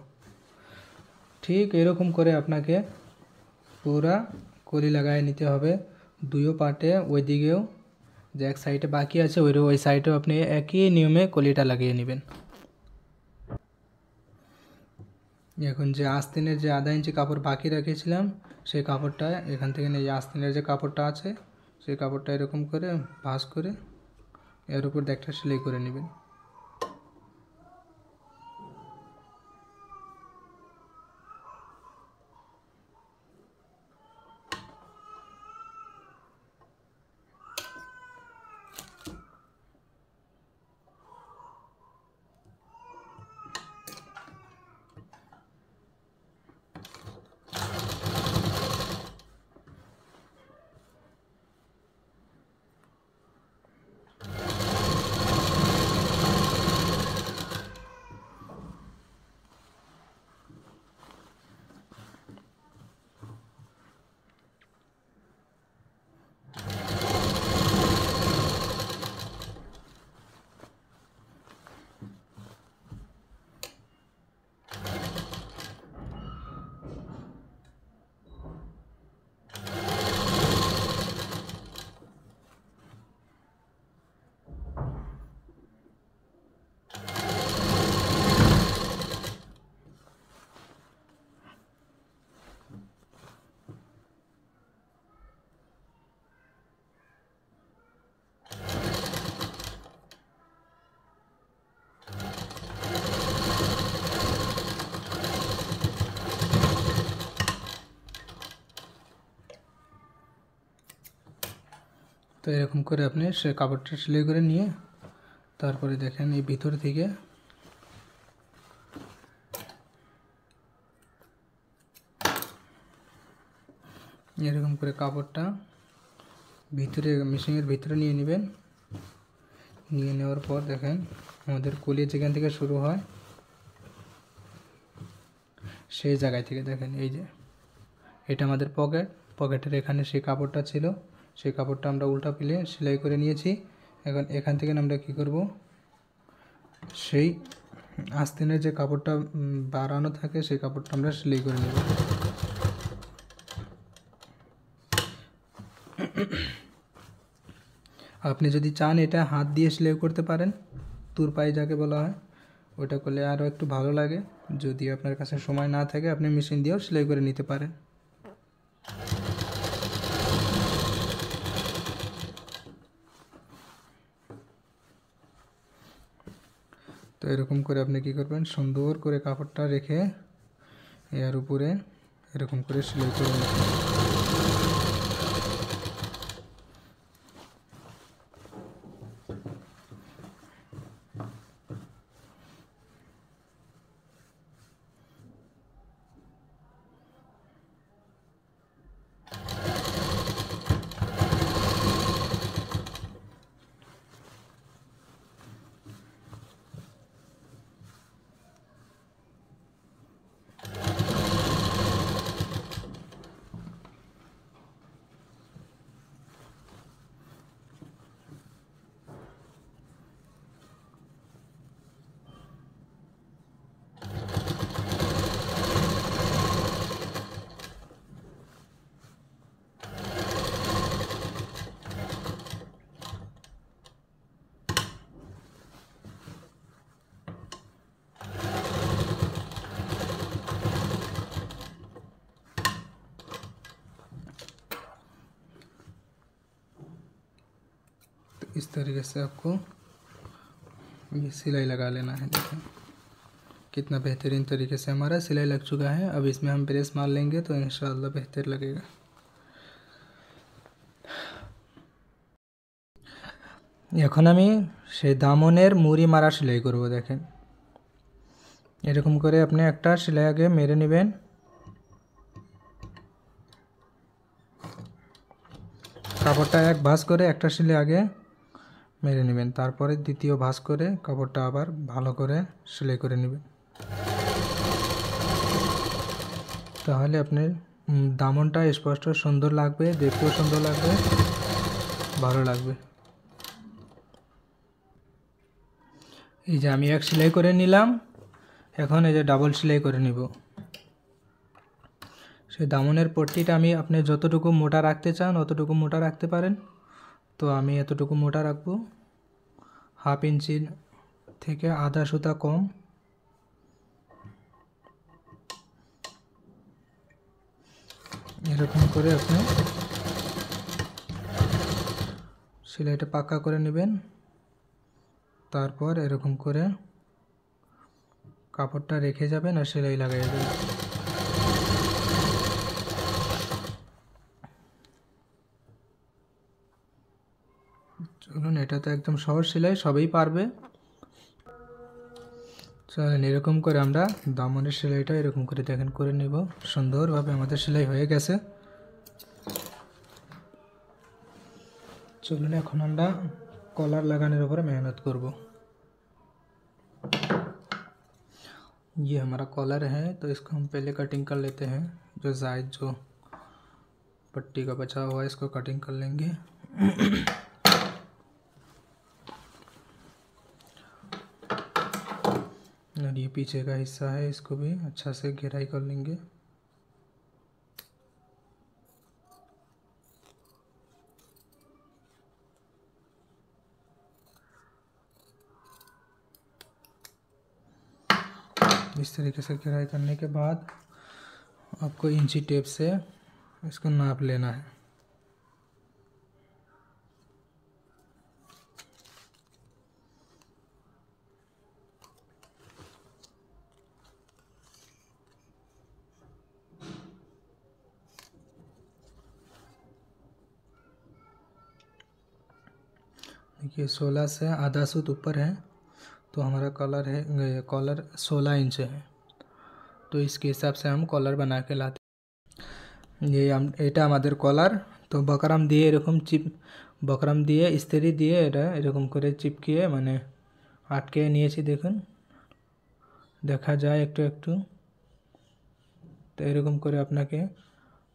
ঠিক এরকম করে আপনাকে পুরা কলি লাগাই নিতে হবে দুইও পার্টে। ওই দিকেও যে এক সাইডে বাকি আছে ওই সাইডেও আপনি একই নিয়মে কলিটা লাগিয়ে নেবেন। এখন যে আস্তিনের যে আধা ইঞ্চি কাপড় বাকি রেখেছিলাম সেই কাপড়টা এখান থেকে নিয়ে আস্তিনের যে কাপড়টা আছে সেই কাপড়টা এরকম করে ভাঁজ করে এর উপর একটা সেলাই করে নেবেন। তো এরকম করে আপনি সে কাপড়টা সেলাই করে নিয়ে তারপরে দেখেন এই ভিতর থেকে এরকম করে কাপড়টা ভিতরে মেশিনের ভিতরে নিয়ে নেবেন। নিয়ে নেওয়ার পর দেখেন আমাদের কলি যেখান থেকে শুরু হয় সেই জায়গায় থেকে দেখেন এই যে এটা আমাদের পকেটের এখানে সেই কাপড়টা ছিল, সেই কাপড়টা আমরা উল্টা পিলে সেলাই করে নিয়েছি। এখন এখান থেকে আমরা কি করব, সেই আস্তিনের যে কাপড়টা বাড়ানো থাকে সেই কাপড়টা আমরা সেলাই করে নেব। আপনি যদি চান এটা হাত দিয়ে সেলাই করতে পারেন, তুরপাই যাকে বলা হয়, ওটা করলে আরও একটু ভালো লাগে। যদি আপনার কাছে সময় না থাকে আপনি মেশিন দিয়েও সেলাই করে নিতে পারেন। তো এরকম করে আপনি কি করবেন, সুন্দর করে কাপড়টা রেখে এর উপরে এরকম করে সেলাই করে নেবেন। इस तरीके से आपको ये सिलाई लगा लेना है। देखें कितना बेहतरीन तरीके से हमारा सिलाई लग चुका है। अब इसमें हम प्रेस मार लेंगे तो इंशाअल्लाह बेहतर लगेगा। এখন আমি সেই দামনের মুড়ি মারা সেলাই করব। দেখেন এরকম করে আপনি একটা সেলাই আগে মেরে নেবেন। কাপড়টা এক ভাঁজ করে একটা সেলাই আগে মেরে নেবেন, তারপরে দ্বিতীয় ভাঁজ করে কাপড়টা আবার ভালো করে সেলাই করে নেবেন। তাহলে আপনার দামনটা স্পষ্ট সুন্দর লাগবে, দেখতেও সুন্দর লাগবে, ভালো লাগবে। এই যে আমি এক সেলাই করে নিলাম, এখন এই যে ডাবল সেলাই করে নিব। সেই দামনের পট্টিটা আমি আপনি যতটুকু মোটা রাখতে চান অতটুকু মোটা রাখতে পারেন। তো আমি এতটুকু মোটা রাখবো, হাফ ইঞ্চি থেকে আধা সুতা কম। এরকম করে আপনি সেলাইটা পাকা করে নেবেন। তারপর এরকম করে কাপড়টা রেখে যাবেন আর সেলাই লাগাই যাবেন। চলুন, এটা তো একদম সহজ সেলাই, সবাই পারবে। চলেন এরকম করে আমরা দামনের সেলাইটা এরকম করে দেখেন করে নেব। সুন্দরভাবে আমাদের সেলাই হয়ে গেছে। চলুন এখন আমরা कॉलर लगाने ऊपर मेहनत करब। ये हमारा कॉलर है, तो इसको हम पहले कटिंग कर लेते हैं। जो जायद जो पट्टी का बचा हुआ है इसको कटिंग कर लेंगे। और ये पीछे का हिस्सा है, इसको भी अच्छा से घेराई कर लेंगे। इस तरीके से घेराई करने के बाद आपको इंची टेप से इसको नाप लेना है। ये 16 से आधा सूत ऊपर है, तो हमारा कॉलर 16 इंच है, तो इसके हिसाब से हम कॉलर बना के लाते। ये এটা আমাদের কলার। তো বকরাম দিয়ে এরকম বকরাম দিয়ে ইস্ত্রি দিয়ে এটা এরকম করে চিপকিয়ে মানে আটকে নিয়েছি, দেখুন দেখা যায় একটু একটু। তো এরকম করে আপনাকে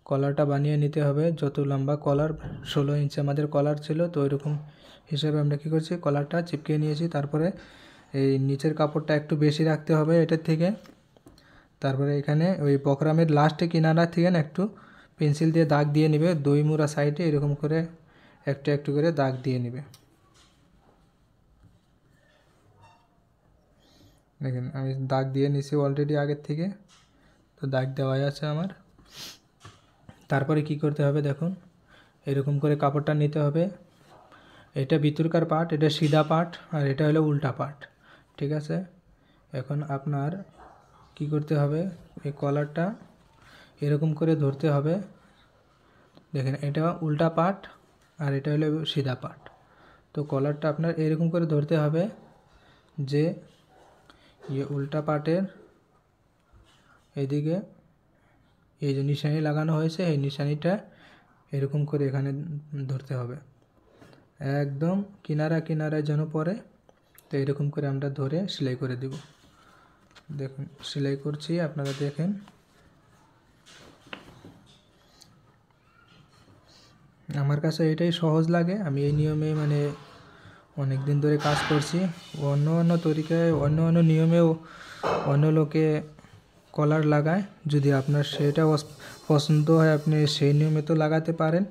কলারটা বানিয়ে নিতে হবে। যত লম্বা কলার, 16 ইঞ্চি আমাদের কলার ছিল, তো এরকম হিসাবে আমরা কী করছি, কলারটা চিপকে নিয়েছি। তারপরে এই নিচের কাপড়টা একটু বেশি রাখতে হবে এটার থেকে। তারপরে এখানে ওই বকরামের লাস্টে কিনারা থেকে না একটু পেন্সিল দিয়ে দাগ দিয়ে নেবে, দুই মুড়া সাইডে এরকম করে একটু একটু করে দাগ দিয়ে নেবে। দেখেন আমি দাগ দিয়ে নিছি অলরেডি আগের থেকে, তো দাগ দেওয়াই আছে আমার। তারপরে কি করতে হবে দেখুন, এরকম করে কাপড়টা নিতে হবে। এটা ভিতরকার পার্ট, এটা সিধা পার্ট, আর এটা হলো উল্টা পার্ট, ঠিক আছে। এখন আপনার কি করতে হবে, এই কলারটা এরকম করে ধরতে হবে। দেখেন এটা উল্টা পার্ট আর এটা হলো সিধা পার্ট, তো কলারটা আপনার এরকম করে ধরতে হবে যে ये উল্টা পার্টের এদিকে এই যে নিশানি লাগানো হয়েছে, এই নিশানিটা এরকম করে এখানে ধরতে হবে, একদম কিনারা কিনারায় যেন পড়ে। তো এরকম করে আমরা ধরে সেলাই করে দেব। দেখুন সেলাই করছি, আপনারা দেখেন। আমার কাছে এটাই সহজ লাগে, আমি এই নিয়মে মানে অনেক দিন ধরে কাজ করছি। অন্য অন্য তরিকায় অন্য অন্য নিয়মেও অন্য লোকে কলার লাগায়, যদি আপনার সেটা পছন্দ হয় আপনি সেই নিয়মে তো লাগাতে পারেন।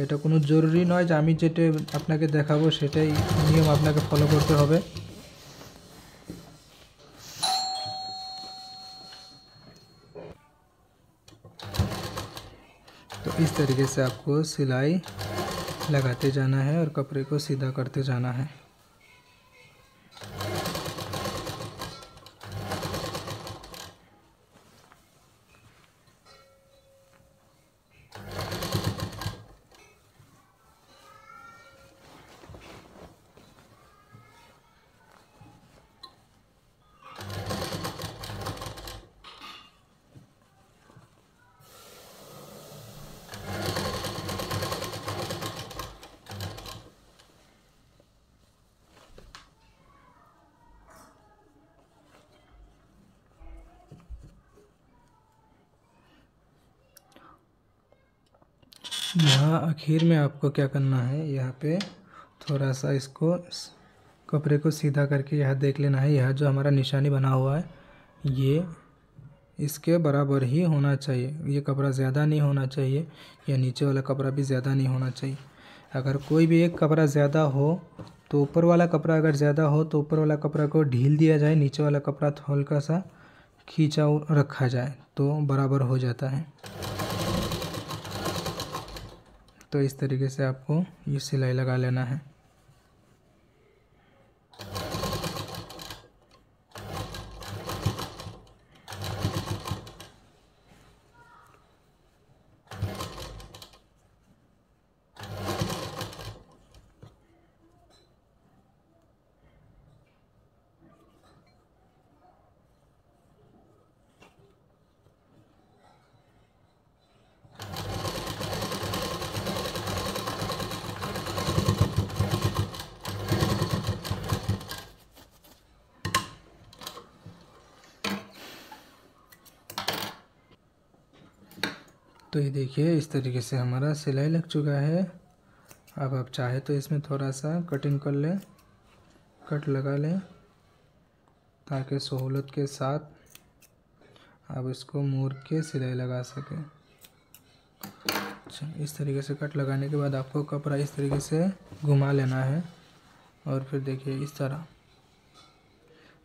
এটা কোনো জরুরি নয় যে আমি যেটা আপনাকে দেখাবো সেটাই নিয়ম আপনাকে ফলো করতে হবে। तो इस तरीके से आपको सिलाई लगाते जाना है और कपड़े को सीधा करते जाना है। यहाँ आखिर में आपको क्या करना है, यहाँ पे थोड़ा सा इसको कपड़े को सीधा करके यहाँ देख लेना है। यहाँ जो हमारा निशानी बना हुआ है ये इसके बराबर ही होना चाहिए, ये कपड़ा ज़्यादा नहीं होना चाहिए, या नीचे वाला कपड़ा भी ज़्यादा नहीं होना चाहिए। अगर कोई भी एक कपड़ा ज़्यादा हो तो ऊपर वाला कपड़ा अगर ज़्यादा हो तो ऊपर वाला कपड़ा को ढील दिया जाए, नीचे वाला कपड़ा हल्का सा खींचा रखा जाए तो बराबर हो जाता है। तो इस तरीके से आपको ये सिलाई लगा लेना है। तो ये देखिए इस तरीके से हमारा सिलाई लग चुका है। अब आप चाहे तो इसमें थोड़ा सा कटिंग कर लें, कट लगा लें, ताकि सहूलत के साथ आप इसको मोड़ के सिलाई लगा सकें। अच्छा, इस तरीके से कट लगाने के बाद आपको कपड़ा इस तरीके से घुमा लेना है, और फिर देखिए इस तरह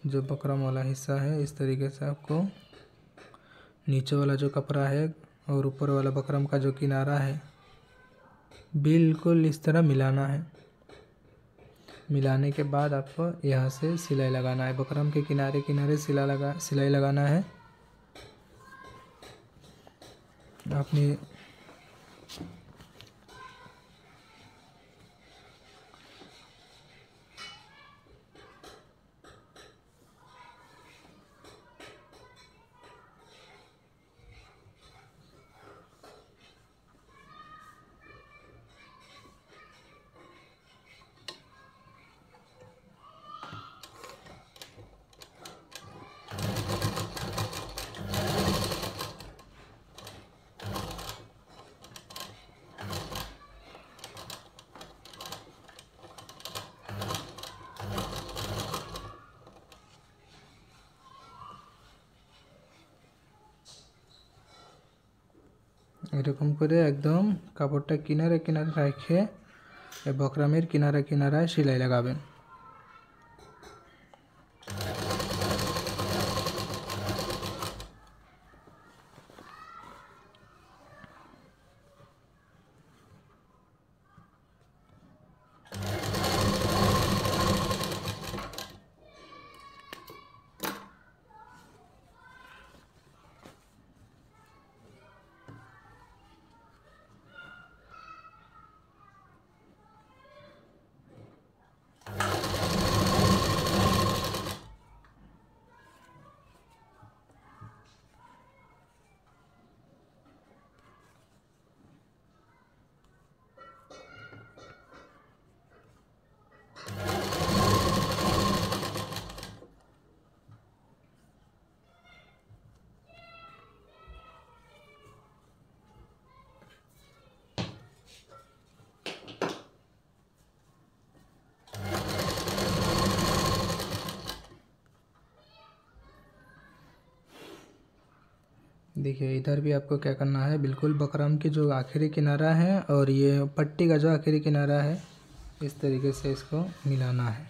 जो बकरम वाला हिस्सा है इस तरीके से आपको नीचे वाला जो कपड़ा है और ऊपर वाला बकरम का जो किनारा है बिल्कुल इस तरह मिलाना है। मिलाने के बाद आपको यहाँ से सिलाई लगाना है, बकरम के किनारे किनारे सिलाई लगाना है। अपनी এরকম করে একদম কাপড়টা কিনারে কিনারে রেখে এই বকরামের কিনারে কিনারায় সেলাই লাগাবেন। देखिए इधर भी आपको क्या करना है, बिल्कुल बकरम की जो आखिरी किनारा है और ये पट्टी का जो आखिरी किनारा है, इस तरीके से इसको मिलाना है।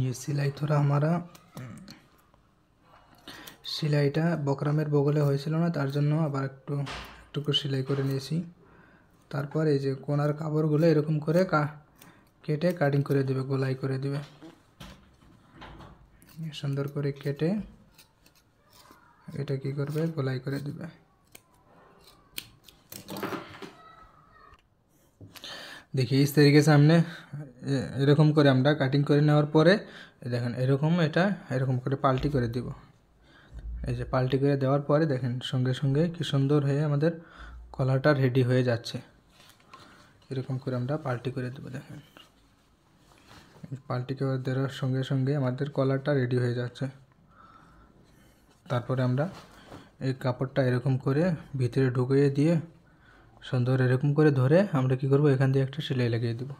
ये সেলাই थोड़ा हमारा সেলাইটা বকরামের বগলে হয়েছিল না, তার জন্য আবার একটু সেলাই করে নিয়েছি। তারপর এই যে কোনার কাপড়গুলো এরকম করে কেটে কাটিং করে দেবে, গোলাই করে দেবে। সুন্দর করে কেটে এটা কি করবে, গোলাই করে দেবে। देखिए इस तरीके से हमने এরকম করে আমরা কাটিং করে নেওয়ার পরে দেখেন এরকম এটা এরকম করে পাল্টি করে দিব। এই যে পাল্টি করে দেওয়ার পরে দেখেন সঙ্গে সঙ্গে কি সুন্দর হয়ে আমাদের কলারটা রেডি হয়ে যাচ্ছে। এরকম করে আমরা পাল্টি করে দেব। দেখেন পাল্টি করে দেওয়ার সঙ্গে সঙ্গে আমাদের কলারটা রেডি হয়ে যাচ্ছে। তারপরে আমরা এই কাপড়টা এরকম করে ভিতরে ঢুকিয়ে দিয়ে সুন্দর এরকম করে ধরে আমরা কি করব, এখান দিয়ে একটা সেলাই লাগিয়ে দেব।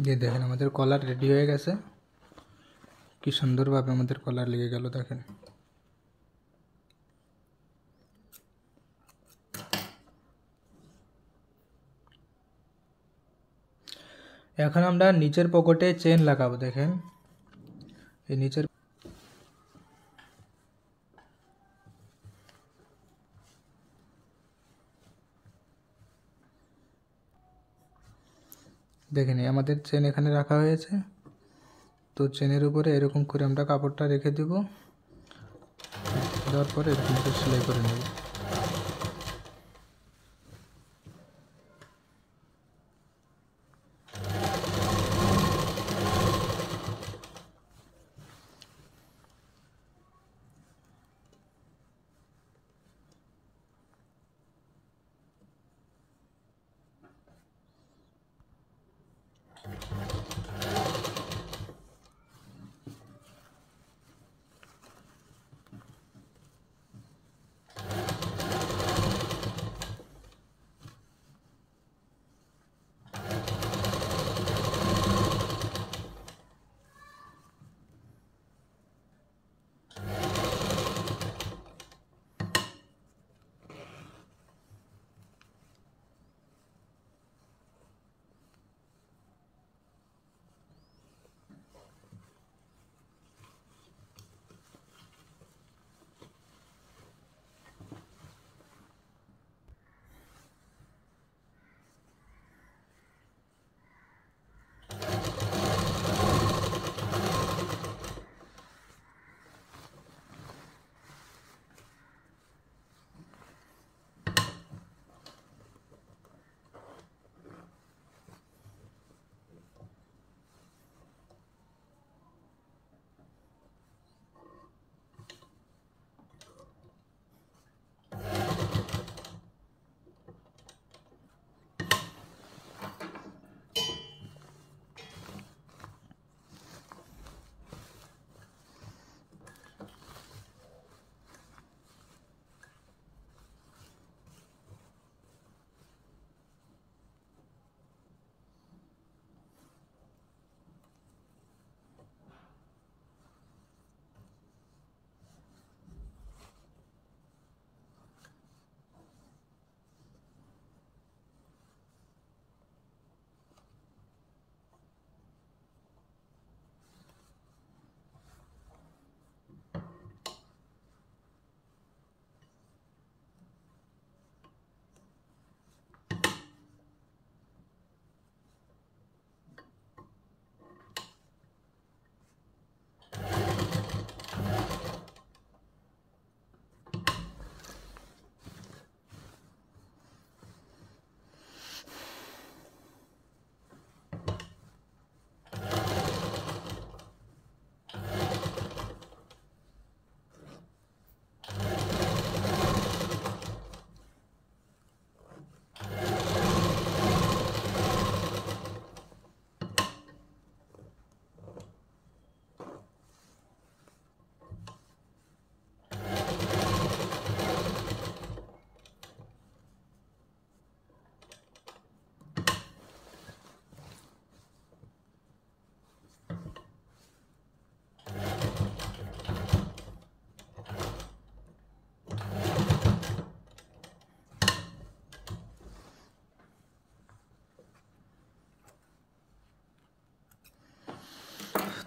ये देखें हमारे कलार रेडी हो गेছে, কি সুন্দরভাবে আমাদের কলার লেগে গেল। দেখেন এখন আমরা নিচের পকেটে চেন লাগাবো। দেখেন এই নিচের দেখেন আমাদের চেন এখানে রাখা হয়েছে। তো চেনের উপরে এরকম করে আমরা কাপড়টা রেখে দেব, দেওয়ার পরে এরকম করে সেলাই করে নেব।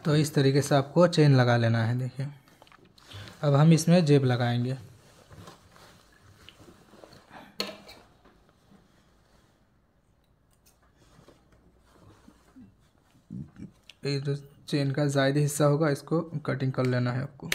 तो इस तरीके से आपको चेन लगा लेना है। देखिए अब हम इसमें जेब लगाएंगे। ये जो चेन का ज़ायदी हिस्सा होगा इसको कटिंग कर लेना है आपको।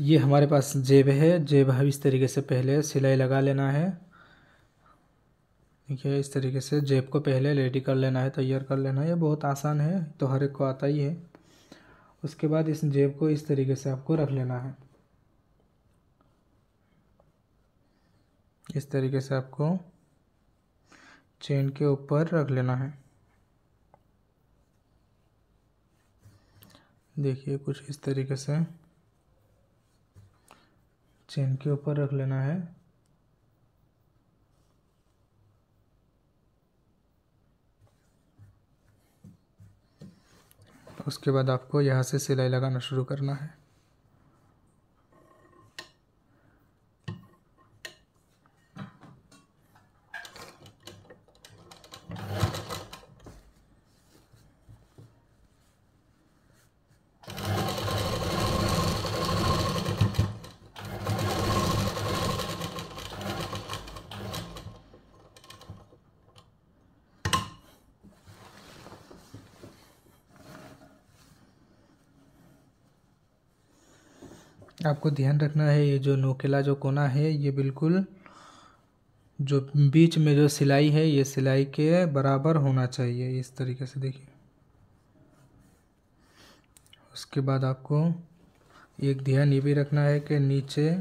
ये हमारे पास जेब है। जेब हम इस तरीके से पहले सिलाई लगा लेना है। देखिए इस तरीके से जेब को पहले रेडी कर लेना है, तैयार कर लेना है। ये बहुत आसान है, तो हर एक को आता ही है। उसके बाद इस जेब को इस तरीके से आपको रख लेना है। इस तरीके से आपको चेन के ऊपर रख लेना है। देखिए कुछ इस तरीके से चेन के ऊपर रख लेना है। उसके बाद आपको यहाँ से सिलाई लगाना शुरू करना है। आपको ध्यान रखना है, ये जो नोकेला जो कोना है ये बिल्कुल जो बीच में जो सिलाई है ये सिलाई के बराबर होना चाहिए, इस तरीके से देखिए। उसके बाद आपको एक ध्यान ये भी रखना है कि नीचे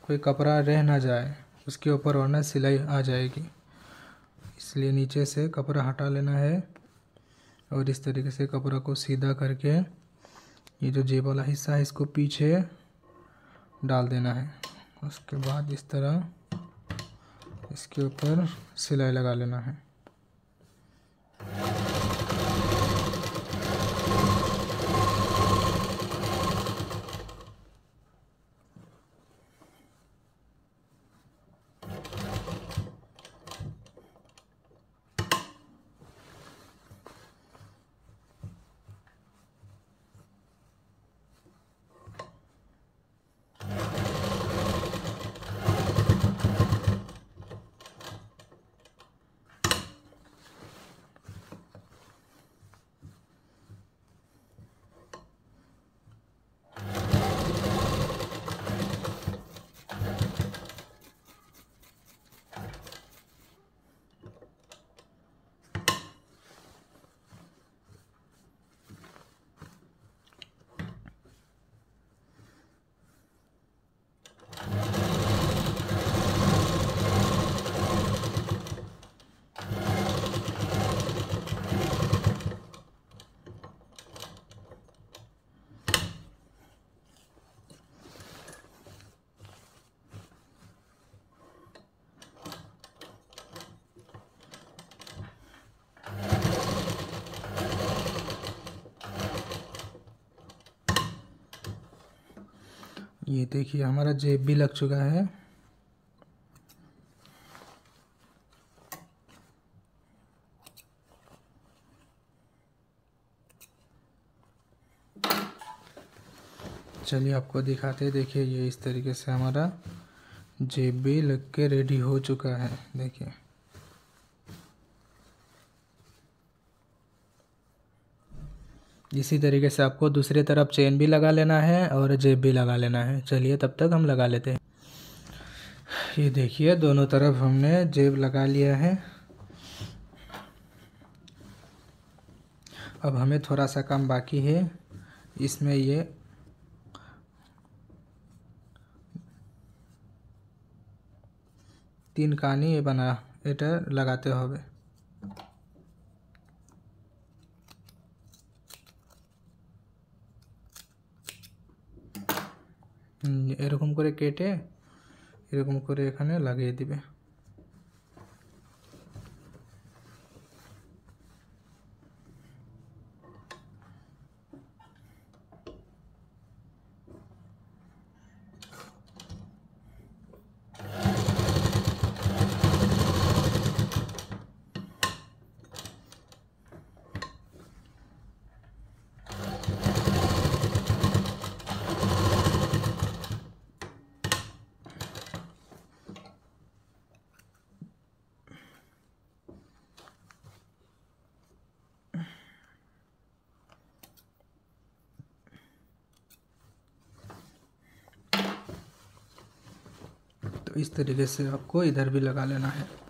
कोई कपड़ा रह ना जाए उसके ऊपर, वरना सिलाई आ जाएगी। इसलिए नीचे से कपड़ा हटा लेना है और इस तरीके से कपड़ा को सीधा करके ये जो जेब वाला हिस्सा है इसको पीछे डाल देना है। उसके बाद इस तरह इसके ऊपर सिलाई लगा लेना है। ये देखिए हमारा जेब भी लग चुका है। चलिए आपको दिखाते हैं। देखिए ये इस तरीके से हमारा जेब भी लग के रेडी हो चुका है। देखिए इसी तरीके से आपको दूसरी तरफ चेन भी लगा लेना है और जेब भी लगा लेना है। चलिए तब तक हम लगा लेते हैं। ये देखिए दोनों तरफ हमने जेब लगा लिया है। अब हमें थोड़ा सा काम बाकी है। इसमें ये तीन कानी ये बना এটা लगाते হবে। এরকম করে কেটে এরকম করে এখানে লাগিয়ে দিবে। तो इस तरीके से आपको इधर भी लगा लेना है।